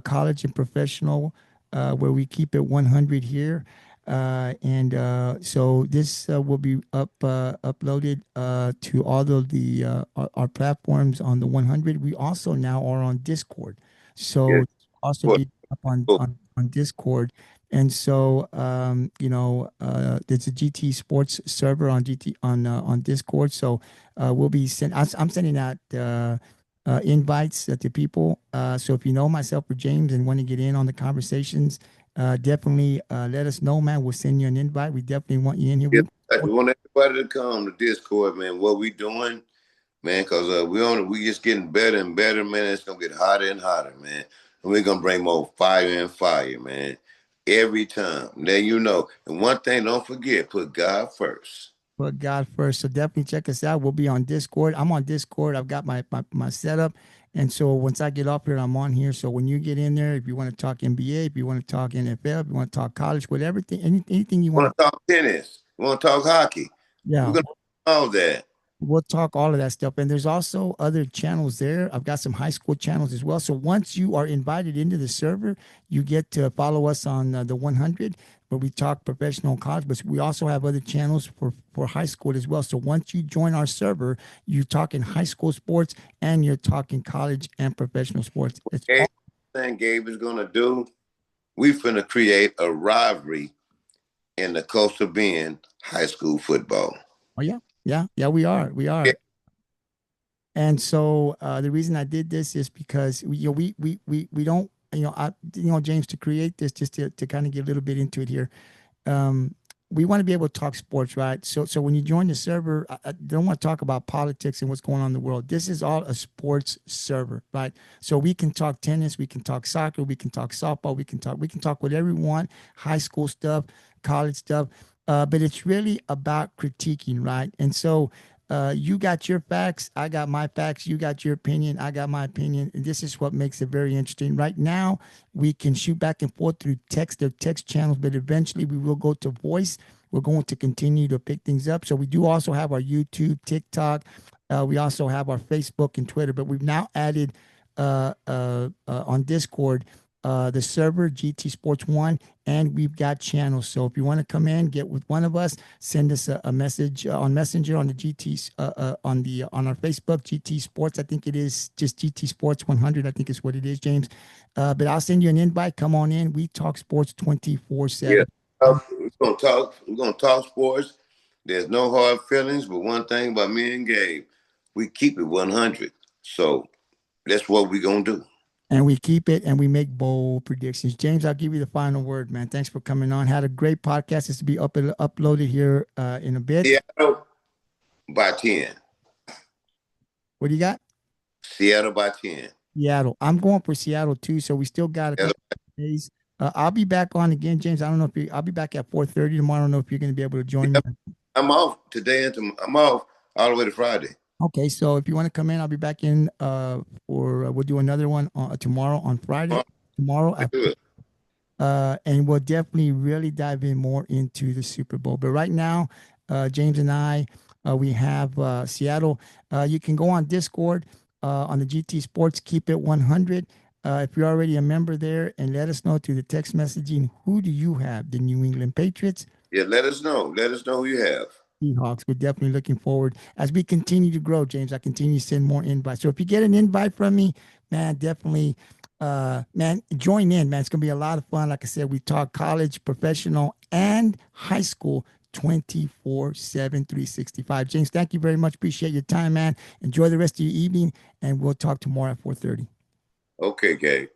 A: college and professional, where we keep it 100 here. And so this will be uploaded to all of the our platforms on the 100. We also now are on Discord,
B: Yes.
A: so also
B: Cool.
A: be up on
B: Cool.
A: on Discord. And so there's a GT Sports server on GT on Discord. So we'll be I'm sending out invites to people. So if you know myself or James and want to get in on the conversations, definitely let us know, man. We'll send you an invite. We definitely want you in here.
B: Yeah. We want everybody to come to Discord, man. What we doing, man? Because we just getting better and better, man. It's gonna get hotter and hotter, man. And we're gonna bring more fire and fire, man. Every time. Then you know. And one thing, don't forget, put God first.
A: Put God first. So definitely check us out. We'll be on Discord. I'm on Discord. I've got my setup. And so once I get off here, I'm on here. So when you get in there, if you want to talk NBA, if you want to talk NFL, if you want to talk college, whatever, anything you want
B: Want
A: to,
B: to talk tennis? Want to talk hockey? We're
A: yeah,
B: gonna do all that.
A: we'll talk all of that stuff. And there's also other channels there. I've got some high school channels as well. So once you are invited into the server, you get to follow us on the 100, where we talk professional and college. But we also have other channels for high school as well. So once you join our server, you're talking high school sports and you're talking college and professional sports. It's
B: Gabe,
A: all,
B: thing Gabe is gonna do. We finna create a rivalry in the Coastal Bend high school football.
A: oh yeah, yeah, we
B: Yeah.
A: are. And so the reason I did this is because we don't James, to create this, just to kind of get a little bit into it here. um, we want to be able to talk sports, right? So when you join the server, I don't want to talk about politics and what's going on in the world. This is all a sports server, right? So we can talk tennis, we can talk soccer, we can talk softball, we can talk whatever we want, high school stuff, college stuff. But it's really about critiquing, right? And so you got your facts, I got my facts, you got your opinion, I got my opinion. And this is what makes it very interesting. Right now, we can shoot back and forth through text or text channels, but eventually we will go to voice. We're going to continue to pick things up. So we do also have our YouTube, TikTok. We also have our Facebook and Twitter, but we've now added on Discord the server GT Sports One, and we've got channels. So if you want to come in, get with one of us, send us a message on Messenger on the GT on our Facebook GT Sports. I think it is just GT Sports 100. I think is what it is, James. But I'll send you an invite. Come on in. We talk sports 24
B: Yeah.
A: 7.
B: We're gonna talk. We're gonna talk sports. There's no hard feelings, but one thing about me and Gabe, we keep it 100. So that's what we're gonna do.
A: And we keep it and we make bold predictions. James, I'll give you the final word, man. Thanks for coming on. Had a great podcast. It's to be uploaded here in a bit.
B: Seattle by 10.
A: What do you got?
B: Seattle by 10.
A: Seattle. I'm going for Seattle too. So we still got a
B: Seattle.
A: couple of days. I'll be back on again, James. I don't know if I'll be back at 4:30 tomorrow. I don't know if you're going to be able to join me.
B: I'm off today and I'm off all the way to Friday.
A: Okay, so if you want to come in, I'll be back in for we'll do another one tomorrow on Friday. Tomorrow at
B: Good.
A: and we'll definitely really dive in more into the Super Bowl. But right now, James and I, we have Seattle. You can go on Discord on the GT Sports Keep It 100. If you're already a member there, and let us know through the text messaging, who do you have? The New England Patriots,
B: Yeah, let us know. Let us know who you have.
A: Seahawks? We're definitely looking forward as we continue to grow, James. I continue to send more invites. So if you get an invite from me, man, definitely man, join in, man. It's gonna be a lot of fun. Like I said, we talk college, professional, and high school 24/7, 365. James, thank you very much. Appreciate your time, man. Enjoy the rest of your evening, and we'll talk tomorrow at 4:30.
B: Okay, Gabe.